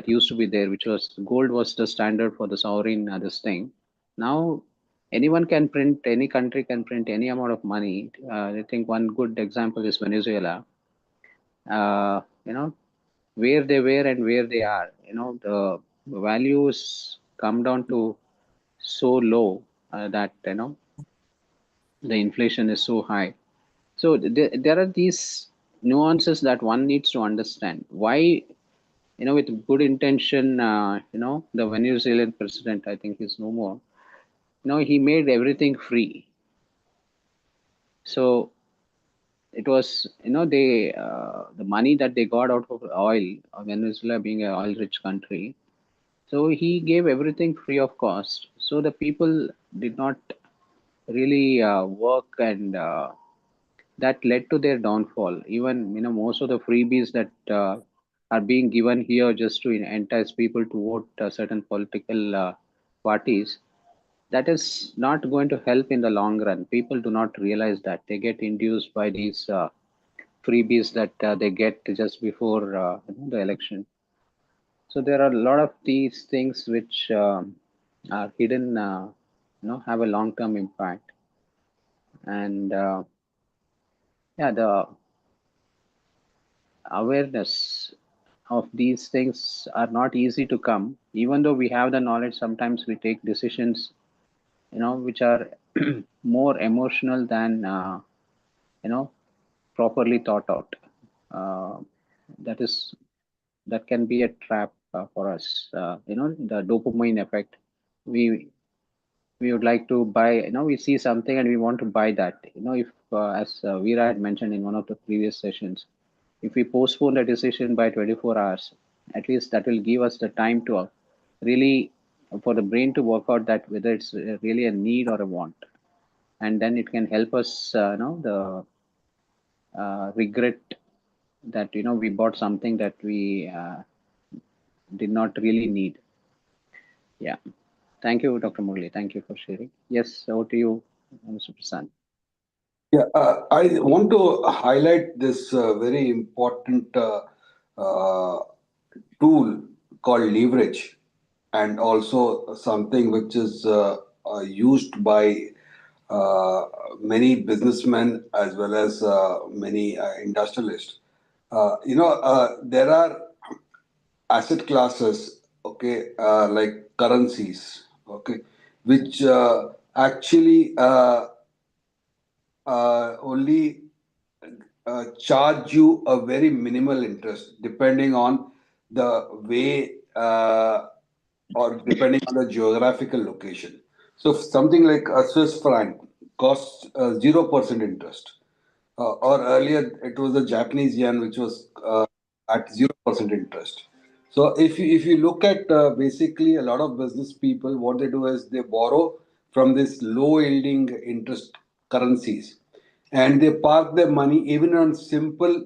used to be there, which was gold was the standard for the sovereign this thing. Now anyone can print, any country can print any amount of money. I think one good example is Venezuela. Where they were and where they are. The values come down to so low that the inflation is so high. So there are these nuances that one needs to understand. Why, with good intention, the Venezuelan president, I think he's no more, he made everything free. So it was, the money that they got out of oil, Venezuela being an oil rich country. So he gave everything free of cost. So the people did not really work and that led to their downfall. Even most of the freebies that are being given here just to entice people to vote certain political parties, that is not going to help in the long run. People do not realize that they get induced by these freebies that they get just before the election. So there are a lot of these things which are hidden, have a long-term impact. And yeah, the awareness of these things are not easy to come. Even though we have the knowledge, sometimes we take decisions, which are more emotional than you know properly thought out. Uh, that is that can be a trap for us. The dopamine effect. We we would like to buy. We see something and we want to buy that. If as Veera had mentioned in one of the previous sessions, if we postpone the decision by 24 hours, at least that will give us the time to really for the brain to work out that whether it's really a need or a want, and then it can help us the regret that we bought something that we did not really need. Yeah. Thank you, Dr. Murli. Thank you for sharing. Yes, over to you, Mr. Prasad. Yeah, I want to highlight this very important uh, tool called leverage, and also something which is used by uh, many businessmen as well as many industrialists. There are asset classes, okay, like currencies, okay, which actually only charge you a very minimal interest depending on the way or depending on the geographical location. So something like a Swiss franc costs 0% interest. Or earlier it was the Japanese yen which was at 0% interest. So if you look at basically a lot of business people, what they do is they borrow from this low yielding interest currencies, and they park their money even on simple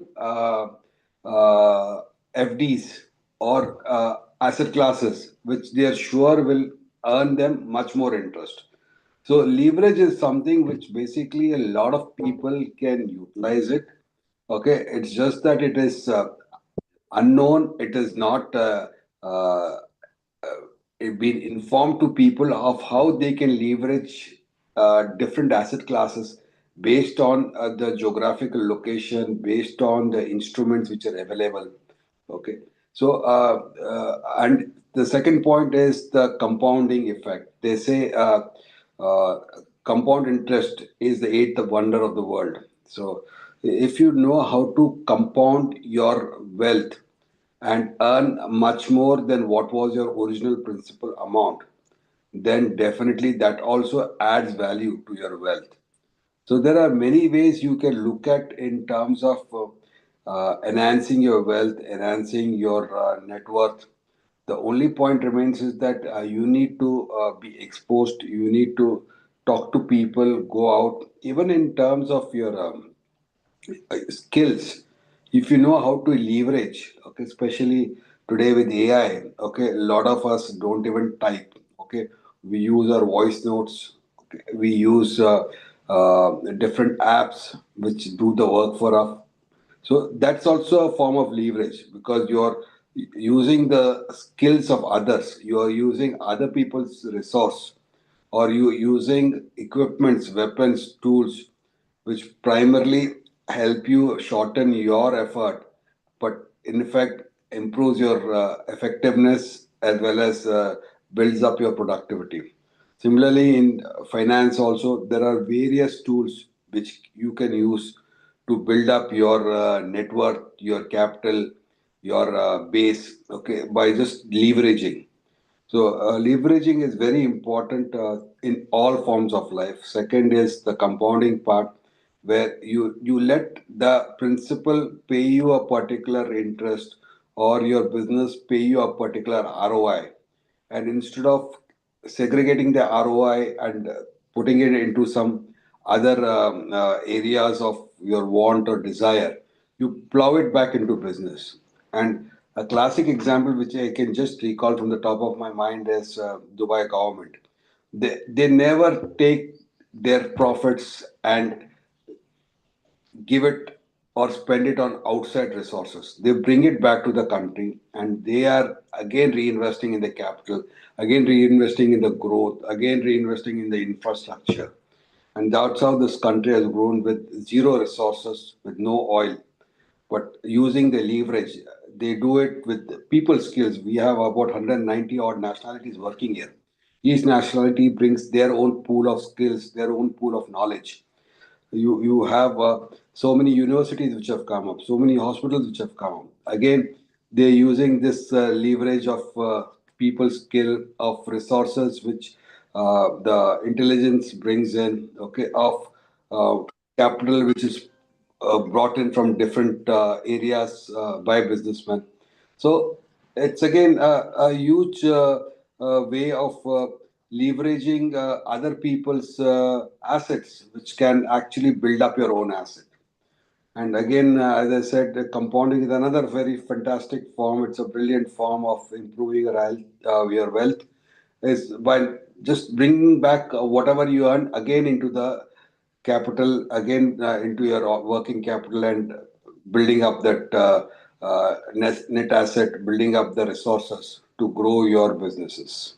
FDs or asset classes, which they are sure will earn them much more interest. So leverage is something which basically a lot of people can utilize it. Okay, it's just that it is unknown. It is not uh, been informed to people of how they can leverage different asset classes based on the geographical location, based on the instruments which are available. Okay, so and the second point is the compounding effect. They say uh, compound interest is the eighth wonder of the world. So if you know how to compound your wealth and earn much more than what was your original principal amount, then definitely that also adds value to your wealth. So there are many ways you can look at in terms of enhancing your wealth, enhancing your net worth. The only point remains is that you need to be exposed. You need to talk to people, go out, even in terms of your skills. If you know how to leverage, okay, especially today with AI, okay, a lot of us don't even type. Okay, we use our voice notes. Okay, we use different apps which do the work for us. So that's also a form of leverage, because you're using the skills of others, you are using other people's resource, or you using equipments, weapons, tools which primarily help you shorten your effort, but in fact improves your effectiveness as well as builds up your productivity. Similarly, in finance also, there are various tools which you can use to build up your net worth, your capital, your base, okay, by just leveraging. So, leveraging is very important in all forms of life. Second is the compounding part, where you let the principal pay you a particular interest, or your business pay you a particular ROI. And instead of segregating the ROI and putting it into some other areas of your want or desire, you plow it back into business. And a classic example, which I can just recall from the top of my mind, is Dubai government. They never take their profits and give it or spend it on outside resources. They bring it back to the country and they are again reinvesting in the capital, again reinvesting in the growth, again reinvesting in the infrastructure. And that's how this country has grown with zero resources, with no oil, but using the leverage. They do it with people skills. We have about 190 odd nationalities working here. Each nationality brings their own pool of skills, their own pool of knowledge. You have so many universities which have come up, so many hospitals which have come up. Again, they're using this leverage of people skill, of resources which the intelligence brings in, okay, of uh, capital which is brought in from different areas by businessmen. So it's again a huge way of leveraging other people's assets, which can actually build up your own asset. And again, as I said, compounding is another very fantastic form. It's a brilliant form of improving your wealth. Is by just bringing back whatever you earn again into the capital, again into your working capital, and building up that net asset, building up the resources to grow your businesses.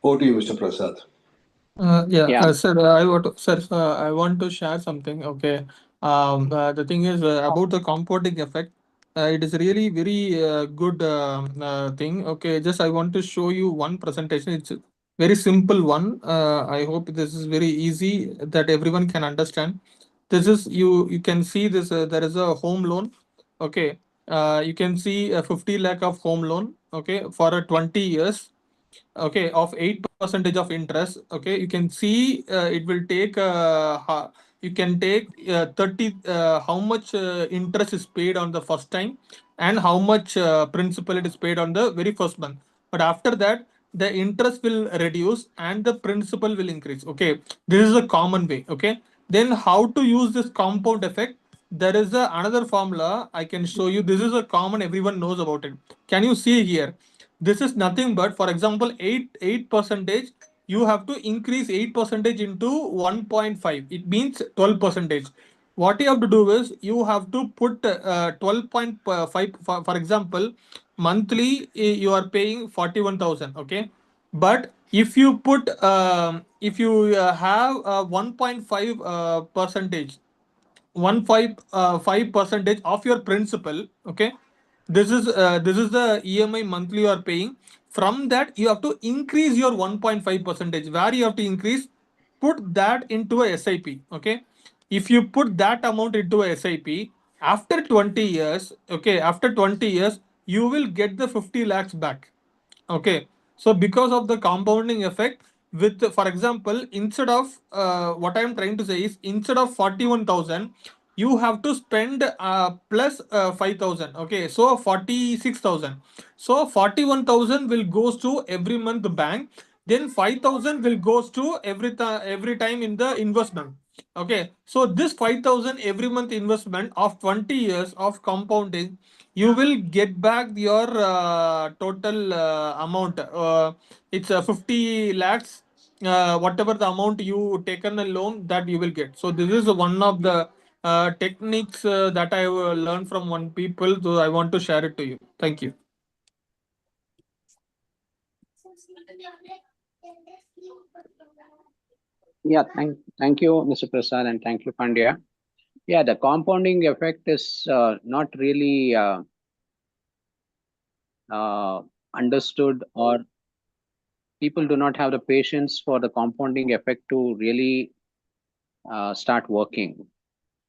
Over to you, Mr. Prasad. Yeah. Sir, I want to share something. Okay. The thing is about the compounding effect. It is really very good thing. Okay, just I want to show you one presentation. It's a very simple one. I hope this is very easy that everyone can understand. This is you can see this. There is a home loan. Okay. You can see a 50 lakh of home loan. Okay, for a 20 years, okay, of 8% of interest. Okay, you can see it will take you can take 30 how much interest is paid on the first time and how much principal it is paid on the very first month. But after that, the interest will reduce and the principal will increase. Okay, this is a common way. Okay, then how to use this compound effect? There is another formula I can show you. This is a common, everyone knows about it. Can you see here? This is nothing but, for example, 8 percentage. You have to increase 8 percentage into 1.5. It means 12 percentage. What you have to do is you have to put 12.5. For example, monthly you are paying 41,000. Okay, but if you have 1.5 percentage, 5 percentage of your principal. Okay, this is the EMI monthly you are paying. From that you have to increase your 1.5 percentage. Where you have to increase, put that into a SIP. Okay, if you put that amount into a SIP, after 20 years, okay, after 20 years you will get the 50 lakhs back. Okay, so because of the compounding effect, with, for example, instead of what I am trying to say is, instead of 41,000, you have to spend plus 5,000. Okay, so 46,000. So 41,000 will goes to every month the bank. Then 5,000 will goes to every time in the investment. Okay, so this 5,000 every month investment of 20 years of compounding, you will get back your total amount. It's 50 lakhs. Whatever the amount you taken a loan, that you will get. So this is one of the techniques that I learned from one people. So I want to share it to you. Thank you. Yeah, thank you, Mr. Prasad, and thank you, Pandya. Yeah, the compounding effect is not really understood, or people do not have the patience for the compounding effect to really start working.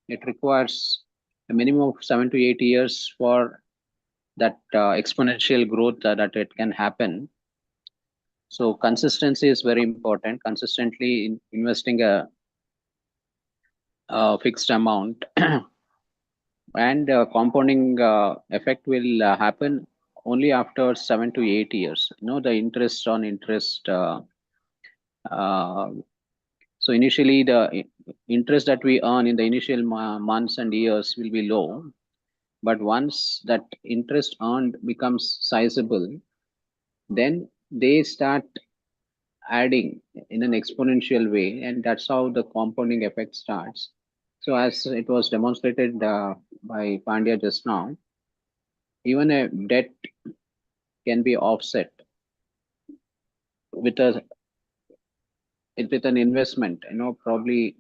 It requires a minimum of 7 to 8 years for that exponential growth that it can happen. So consistency is very important. Consistently investing a fixed amount and compounding effect will happen only after 7 to 8 years. You know, the interest on interest. Uh, So initially, the interest that we earn in the initial months and years will be low, but once that interest earned becomes sizable, then they start adding in an exponential way, and that's how the compounding effect starts. So as it was demonstrated by Pandya just now, even a debt can be offset with a with an investment. Probably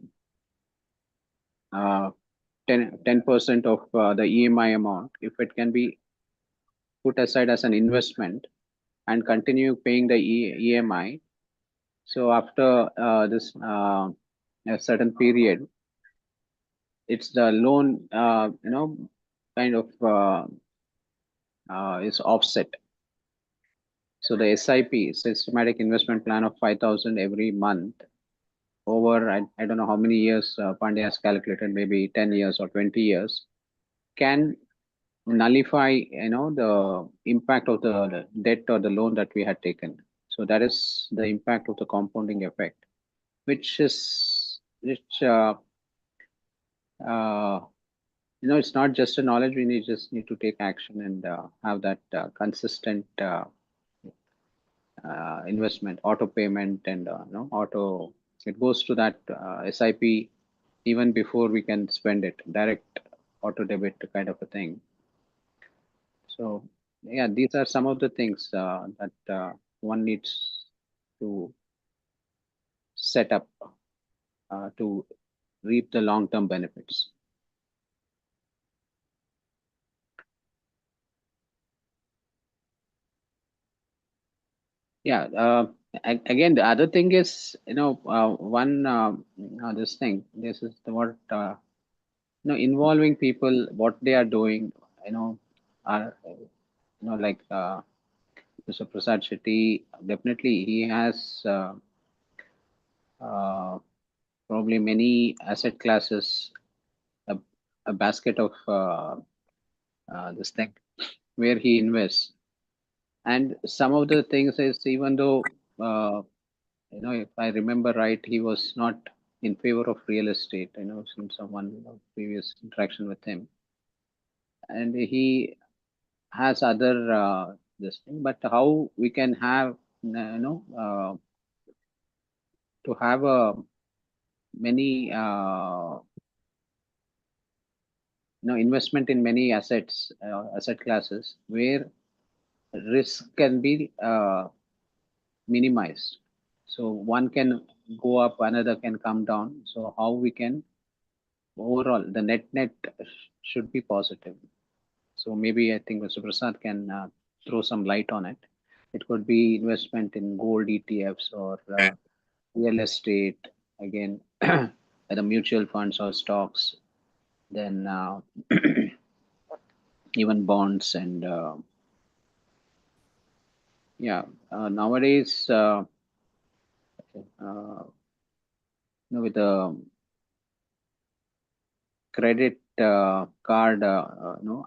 uh, 10% of the EMI amount, if it can be put aside as an investment and continue paying the EMI. So after this a certain period, it's the loan, kind of is offset. So the SIP, systematic investment plan of 5,000 every month over, I don't know how many years Pandya has calculated, maybe 10 years or 20 years, can nullify, the impact of the debt or the loan that we had taken. So that is the impact of the compounding effect, which uh, it's not just a knowledge. We just need to take action and have that consistent investment, auto payment, and auto. It goes to that SIP even before we can spend it. Direct auto debit kind of a thing. So yeah, these are some of the things that one needs to set up to reap the long-term benefits. Yeah. Again, the other thing is, this thing. This is what involving people, what they are doing. Are like Mr. Prasad Shetty. Definitely, he has probably many asset classes, a, a basket of this thing where he invests. And some of the things is, even though if I remember right, he was not in favor of real estate. From someone previous interaction with him, and he has other this thing. But how we can have to have a many investment in many assets, asset classes where risk can be minimized. So one can go up, another can come down. So how we can overall the net should be positive. So maybe I think Mr. Prasad can throw some light on it. It could be investment in gold ETFs or real estate, again, the mutual funds or stocks, then even bonds and nowadays with the credit card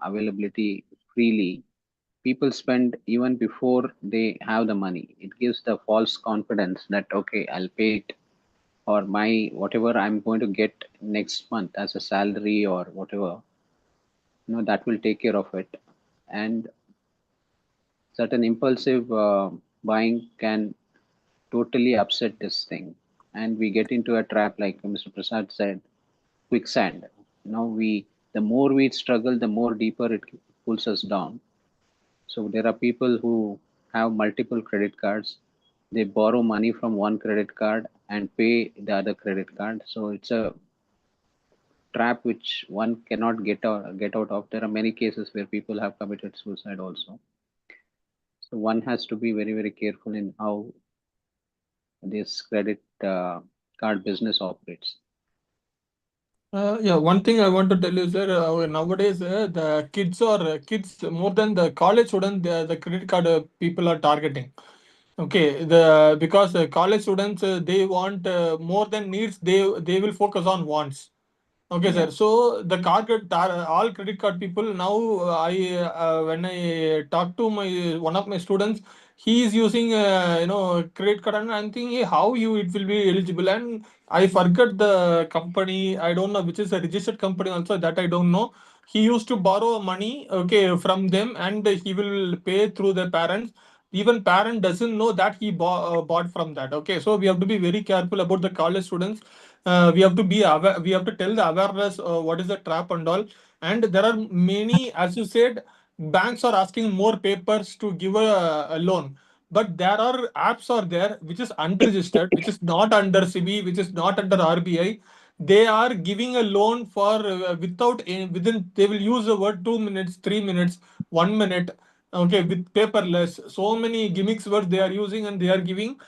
availability freely, people spend even before they have the money. It gives the false confidence that okay, I'll pay it, or my whatever I'm going to get next month as a salary or whatever, that will take care of it. And certain impulsive buying can totally upset this thing, and we get into a trap, like Mr. Prasad said, quicksand. The more we struggle, the more deeper it pulls us down. So there are people who have multiple credit cards. They borrow money from one credit card and pay the other credit card. So it's a trap which one cannot get out of. There are many cases where people have committed suicide also. So one has to be very, very careful in how this credit card business operates. Yeah, one thing I want to tell you is that nowadays the kids more than the college student, the credit card people are targeting. Okay, because college students they want more than needs. They will focus on wants. Okay, sir. So the all credit card people now, I when I talk to my one of my students, he is using credit card, and I'm thinking, "Hey, how you it will be eligible?" And I forgot the company. I don't know which is a registered company also, that I don't know. He used to borrow money, okay, from them, and he will pay through the parents. Even parent doesn't know that he bought from that. Okay, so we have to be very careful about the college students. We have to be aware, we have to tell the awareness what is the trap and all. And there are many, as you said, banks are asking more papers to give a loan, but there are apps are there which is unregistered, which is not under CB, which is not under RBI. They are giving a loan for without within, they will use the word 2 minutes, 3 minutes, 1 minute, okay, with paperless. So many gimmicks words they are using, and they are giving.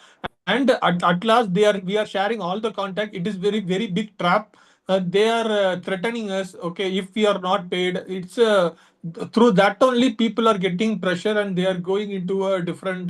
And at last we are sharing all the contact. It is very big trap. They are threatening us, okay, if we are not paid. It's through that only people are getting pressure, and they are going into a different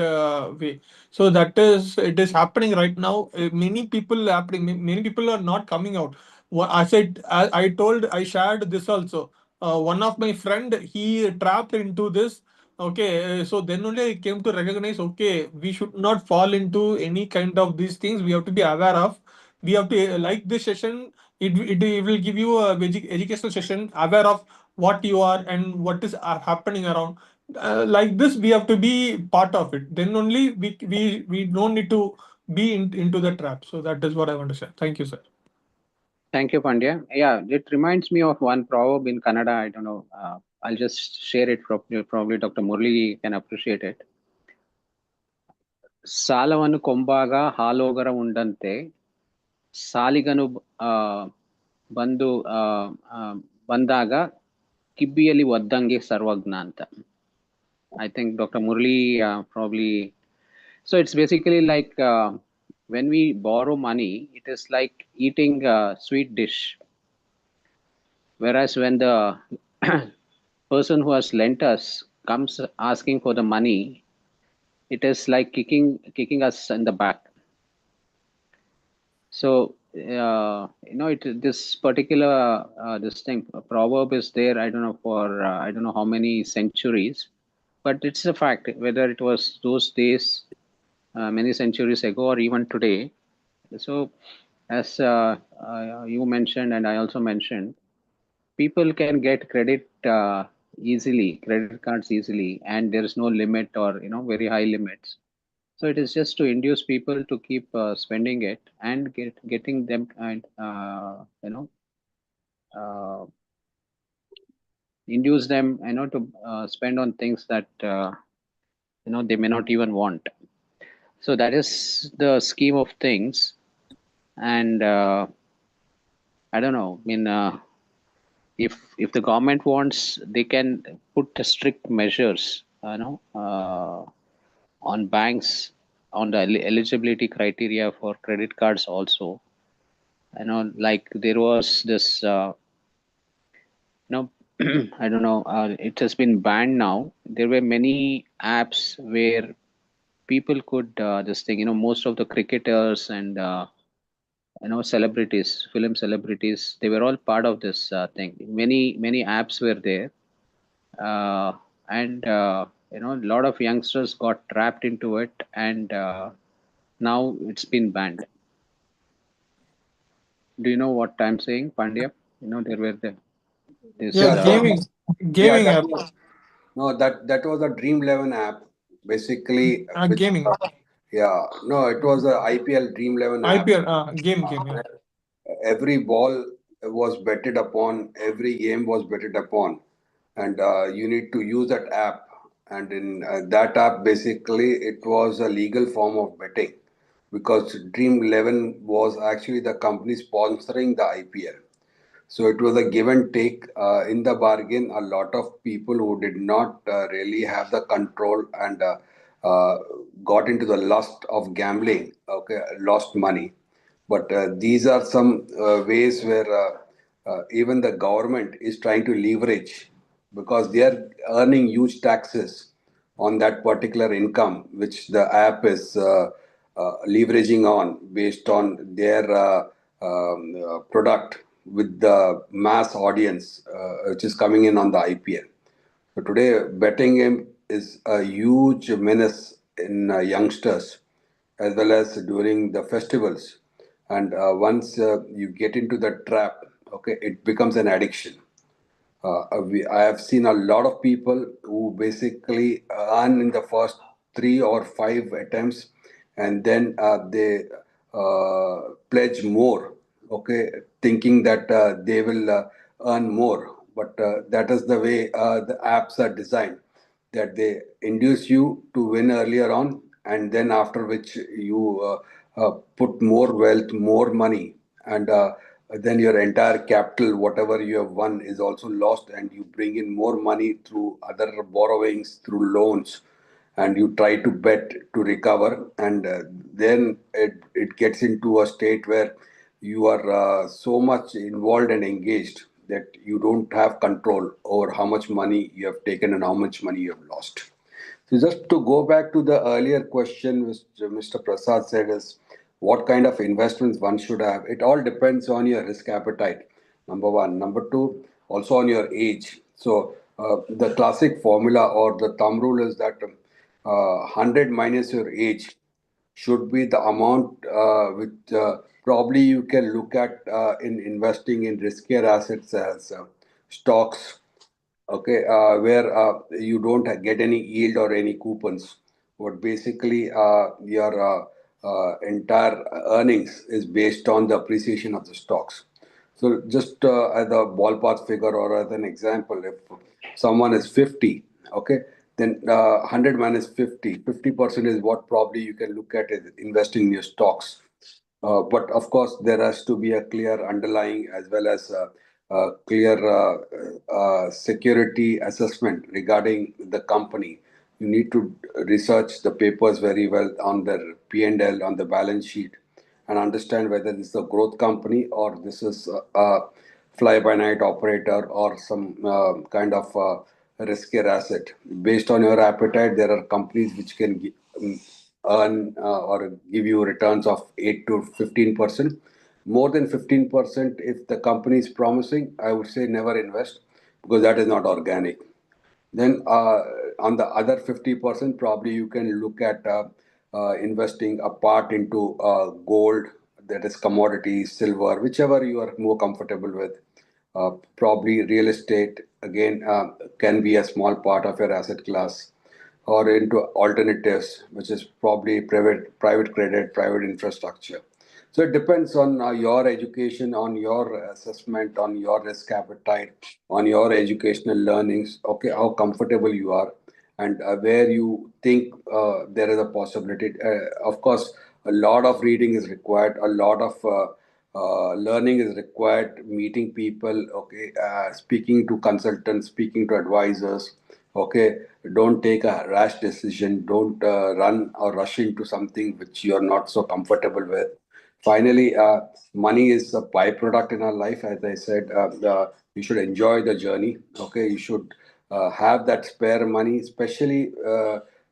way. So that is, it is happening right now. Many people happening, many people are not coming out. What I said, I told, I shared this also. One of my friend, he trapped into this. Okay, so then only I came to recognize, okay, we should not fall into any kind of these things. We have to be aware of. We have to, like this session, it will give you a educational session, aware of what you are and what is happening around. Like this, we have to be part of it. Then only we don't need to be into the trap. So that is what I want to say. Thank you, sir. Thank you, Pandya. Yeah, it reminds me of one proverb in Kannada. I don't know. I'll just share it. Probably Dr. Murli can appreciate it. ಸಾಲವನ್ನು ಕೊಂಬಾಗ ಹಾಲೋಗರ ಉಂಡಂತೆ ಸಾಲಿಗನು ಬಂದು ಬಂದಾಗ ಕಿಬ್ಬಿಯಲ್ಲಿ ಒದ್ದಂಗೆ ಸರ್ವಜ್ಞ ಅಂತ. I think Dr. Murli probably. So it's basically like when we borrow money, it is like eating a sweet dish. Whereas when the person who has lent us comes asking for the money, it is like kicking us in the back. So this particular this thing proverb is there. I don't know for I don't know how many centuries, but it's a fact. Whether it was those days, many centuries ago, or even today. So, as you mentioned, and I also mentioned, people can get credit easily, credit cards easily, and there is no limit or very high limits. So it is just to induce people to keep spending it and getting them and uh, induce them to spend on things that they may not even want. So that is the scheme of things, and I don't know. I mean, if the government wants, they can put strict measures, on banks, on the eligibility criteria for credit cards also. Like there was this, I don't know, it has been banned now. There were many apps where people could, this thing, most of the cricketers and, celebrities, film celebrities, they were all part of this thing. Many apps were there. And a lot of youngsters got trapped into it, and now it's been banned. Do you know what I'm saying, Pandya? There were this Yeah, Yeah, gaming, yeah, gaming that app, was no, that was a Dream 11 app, basically, which gaming, yeah, no, it was a IPL Dream 11 app. IPL, game, yeah. Every ball was betted upon, every game was betted upon, and you need to use that app. And in that app, basically, it was a legal form of betting because Dream 11 was actually the company sponsoring the IPL. So it was a give and take. In the bargain, a lot of people who did not really have the control and uh, got into the lust of gambling, okay, lost money. But these are some ways where even the government is trying to leverage because they are earning huge taxes on that particular income, which the app is leveraging on based on their product. with the mass audience which is coming in on the IPL. So today, betting game is a huge menace in youngsters as well as during the festivals. And once you get into the trap, okay, it becomes an addiction. I have seen a lot of people who basically earn in the first 3 or 5 attempts, and then they pledge more, okay, thinking that they will earn more. But that is the way the apps are designed, that they induce you to win earlier on, and then after which you put more wealth, more money, and then your entire capital, whatever you have won, is also lost, and you bring in more money through other borrowings, through loans, and you try to bet to recover, and then it gets into a state where you are so much involved and engaged that you don't have control over how much money you have taken and how much money you have lost. So just to go back to the earlier question, which Mr. Prasad said is what kind of investments one should have. It all depends on your risk appetite, number one. Number two, also on your age. So the classic formula or the thumb rule is that 100 minus your age should be the amount which probably you can look at in investing in riskier assets as stocks, okay, where you don't get any yield or any coupons, but basically your entire earnings is based on the appreciation of the stocks. So just as a ballpark figure or as an example, if someone is 50, okay, then 100 minus 50, 50% is what probably you can look at as investing in your stocks. But of course, there has to be a clear underlying as well as clear security assessment regarding the company. You need to research the papers very well on their P&L, on the balance sheet, and understand whether this is a growth company or this is a fly-by-night operator or some kind of riskier asset. Based on your appetite, there are companies which can earn or give you returns of 8 to 15%. More than 15%, if the company is promising, I would say never invest because that is not organic. Then on the other 50%, probably you can look at investing a part into gold, that is commodities, silver, whichever you are more comfortable with. Probably real estate, again, can be a small part of your asset class, or into alternatives, which is probably private credit, private infrastructure. So it depends on your education, on your assessment, on your risk appetite, on your educational learnings, okay, how comfortable you are, and where you think there is a possibility. Of course, a lot of reading is required, a lot of learning is required, meeting people, okay, speaking to consultants, speaking to advisors, okay. Don't take a rash decision, don't run or rush into something which you're not so comfortable with. Finally, money is a byproduct in our life. As I said, you should enjoy the journey. Okay, you should have that spare money, especially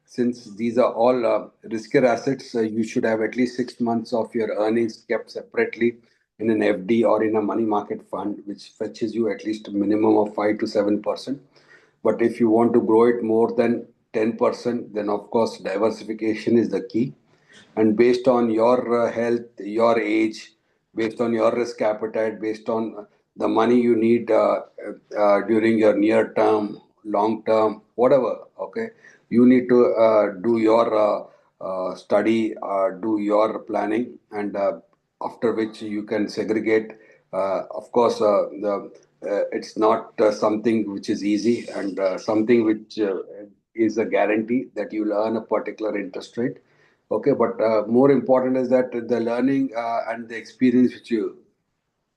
since these are all riskier assets. You should have at least 6 months of your earnings kept separately in an FD or in a money market fund, which fetches you at least a minimum of 5 to 7%. But if you want to grow it more than 10%, then of course diversification is the key, and based on your health, your age, based on your risk appetite, based on the money you need during your near term, long term, whatever, okay, you need to do your study, do your planning, and after which you can segregate. Of course, it's not something which is easy, and something which is a guarantee that you'll earn a particular interest rate. Okay, but more important is that the learning and the experience which you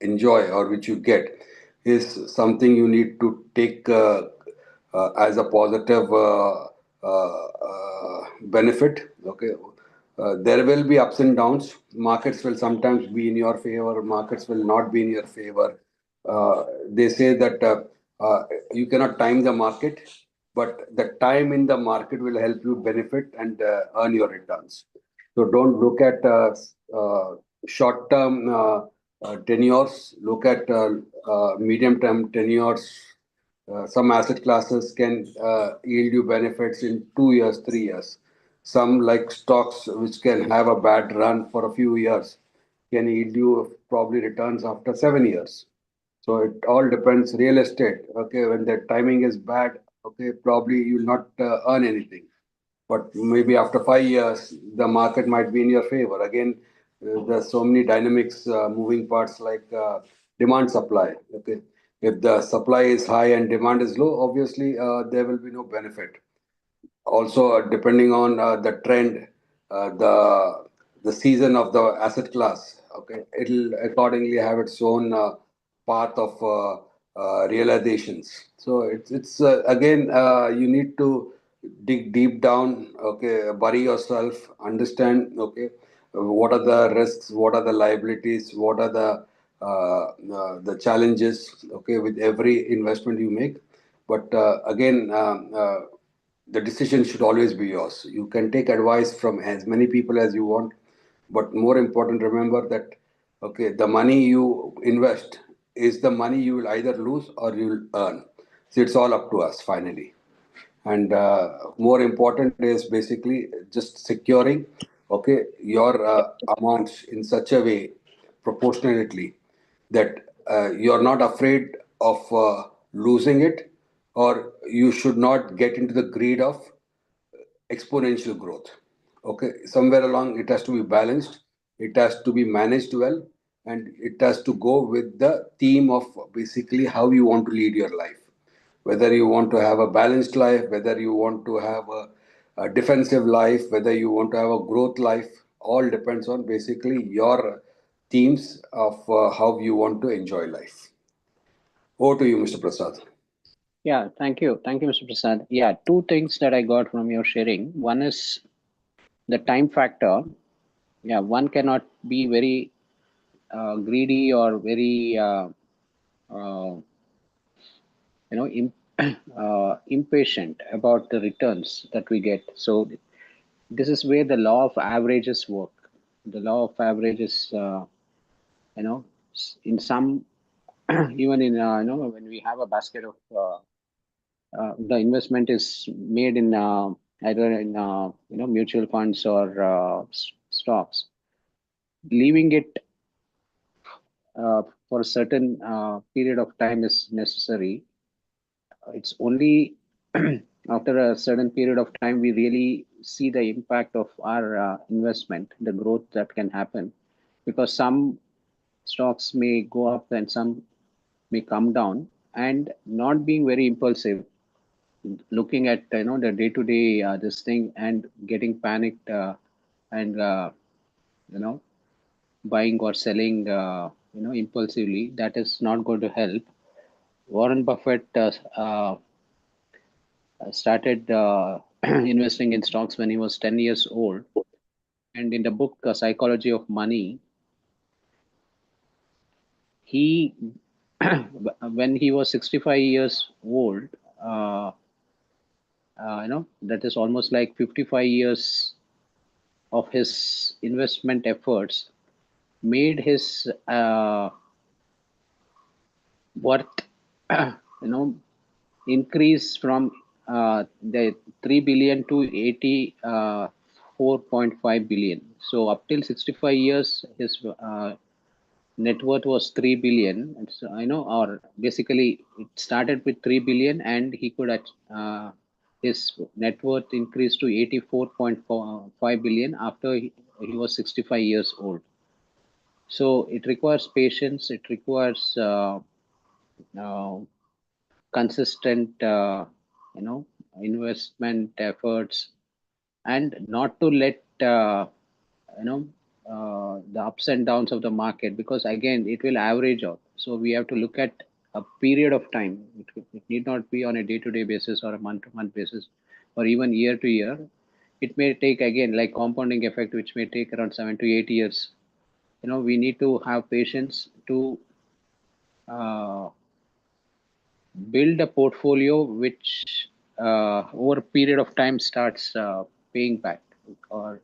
enjoy or which you get is something you need to take as a positive benefit. Okay, there will be ups and downs. Markets will sometimes be in your favor, markets will not be in your favor. They say that you cannot time the market, but the time in the market will help you benefit and earn your returns. So don't look at short term tenures, look at medium-term tenures. Some asset classes can yield you benefits in 2 years, 3 years. Some, like stocks, which can have a bad run for a few years, can yield you probably returns after 7 years. So it all depends. Real estate, okay, when the timing is bad, okay, probably you'll not earn anything. But maybe after 5 years, the market might be in your favor. Again, there's so many dynamics, moving parts like demand supply. Okay, if the supply is high and demand is low, obviously there will be no benefit. Also, depending on the trend, the season of the asset class, okay, it'll accordingly have its own path of realizations. So it's again, you need to dig deep down, okay, bury yourself, understand, okay, what are the risks, what are the liabilities, what are the challenges, okay, with every investment you make. But again, the decision should always be yours. You can take advice from as many people as you want, but more important, remember that, okay, the money you invest is the money you will either lose or you will earn. So it's all up to us finally. And more important is basically just securing, okay, your amounts in such a way, proportionately, that you're not afraid of losing it, or you should not get into the greed of exponential growth. Okay, somewhere along it has to be balanced, it has to be managed well, and it has to go with the theme of basically how you want to lead your life. Whether you want to have a balanced life, whether you want to have a defensive life, whether you want to have a growth life, all depends on basically your themes of how you want to enjoy life. Over to you, Mr. Prasad. Yeah, thank you, Mr. Prasad. Yeah, two things that I got from your sharing. One is the time factor. Yeah, one cannot be very greedy or very uh, impatient about the returns that we get. So this is where the law of averages work. The law of averages, in some even in when we have a basket of the investment is made in either in mutual funds or stocks, leaving it for a certain period of time is necessary. It's only after a certain period of time we really see the impact of our investment, the growth that can happen, because some stocks may go up and some may come down, and not being very impulsive, looking at the day to day this thing and getting panicked and you know buying or selling impulsively, that is not going to help. Warren Buffett started investing in stocks when he was 10 years old. And in the book, Psychology of Money, he, when he was 65 years old, that is almost like 55 years of his investment efforts, made his worth, increase from the 3 billion to 84.5 billion. So up till 65 years, his net worth was 3 billion. And so, or basically it started with 3 billion and he could, his net worth increased to 84.5 billion after he was 65 years old. So it requires patience, it requires uh, consistent, investment efforts, and not to let you know the ups and downs of the market, because again it will average out. So we have to look at a period of time. It need not be on a day-to-day basis or a month-to-month basis or even year to year. It may take, again, like compounding effect, which may take around 7 to 8 years. We need to have patience to uh, build a portfolio which over a period of time starts paying back or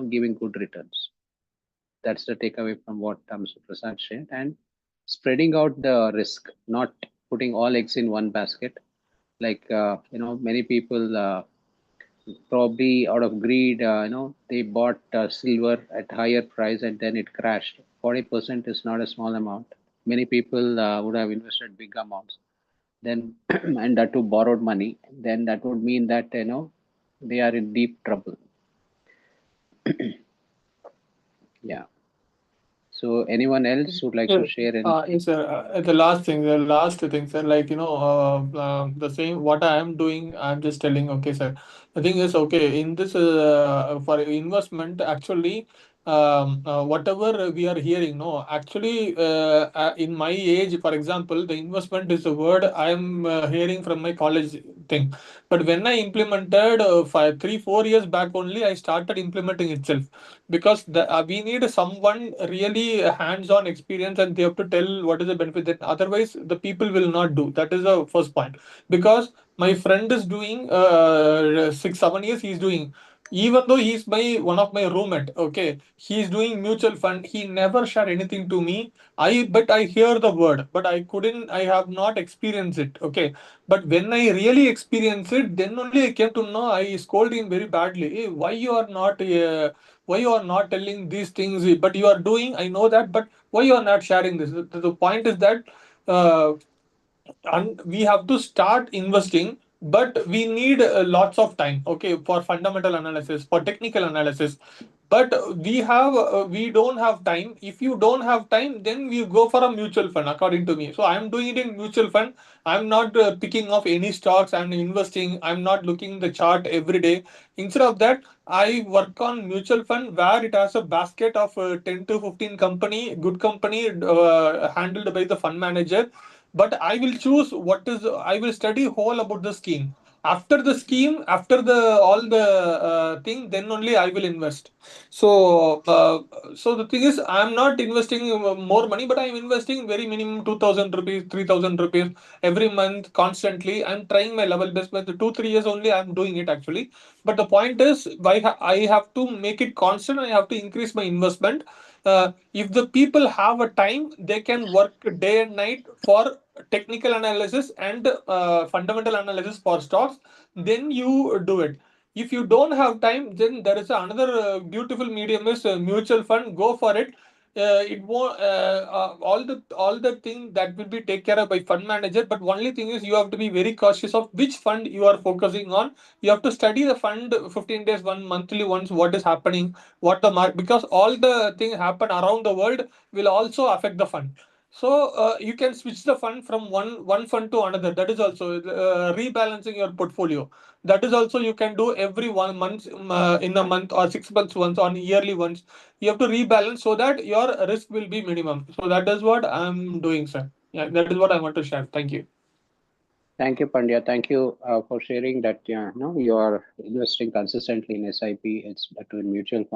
giving good returns. That's the takeaway from what Mr. Prasad shared. And spreading out the risk, not putting all eggs in one basket. Like, many people probably out of greed, they bought silver at higher price and then it crashed. 40% is not a small amount. Many people would have invested big amounts, then and that too borrowed money. Then that would mean that they are in deep trouble. Yeah. So anyone else would like to Yes, share any? yes, sir. The last thing, sir. Like the same. What I am doing, I'm just telling. Okay, sir. The thing is, okay, in this for investment, actually, whatever we are hearing, no, actually, in my age, for example, the investment is a word I am hearing from my college thing. But when I implemented 3, 4 years back only, I started implementing itself because we need someone really hands-on experience and they have to tell what is the benefit, that otherwise the people will not do. That is the first point. Because my friend is doing 6, 7 years he's doing, even though he's my one of my roommate, okay, he's doing mutual fund, he never shared anything to me. I hear the word, but I have not experienced it, okay. But when I really experience it, then only I came to know. I scold him very badly. "Hey, why you are not telling these things, but you are doing, I know that, but why you are not sharing this?" The point is that uh, and we have to start investing, but we need lots of time, okay, for fundamental analysis, for technical analysis. But we don't have time. If you don't have time, then we go for a mutual fund, according to me. So I'm doing it in mutual fund. I'm not picking off any stocks. I'm investing. I'm not looking the chart every day. Instead of that, I work on mutual fund where it has a basket of 10 to 15 company, good company, handled by the fund manager. But I will choose what is, I will study whole about the scheme. After the scheme, after the all the thing, then only I will invest. So the thing is, I am not investing more money, but I am investing very minimum 2,000 rupees, 3,000 rupees every month constantly. I'm trying my level best, but the 2, 3 years only I'm doing it actually. But the point is, I have to make it constant. I have to increase my investment. If the people have a time, they can work day and night for technical analysis and fundamental analysis for stocks, then you do it. If you don't have time, then there is another beautiful medium is mutual fund. Go for it. It won't all the thing that will be taken care of by fund manager. But only thing is, you have to be very cautious of which fund you are focusing on. You have to study the fund 15 days, one monthly once, what is happening, what the mark, because all the things happen around the world will also affect the fund. So you can switch the fund from one fund to another. That is also rebalancing your portfolio. That is also you can do every 1 month, in a month, or 6 months once, on yearly once. You have to rebalance so that your risk will be minimum. So that is what I'm doing, sir. Yeah, that is what I want to share. Thank you. Thank you, Pandya. Thank you for sharing that. You are investing consistently in SIP. It's to mutual fund.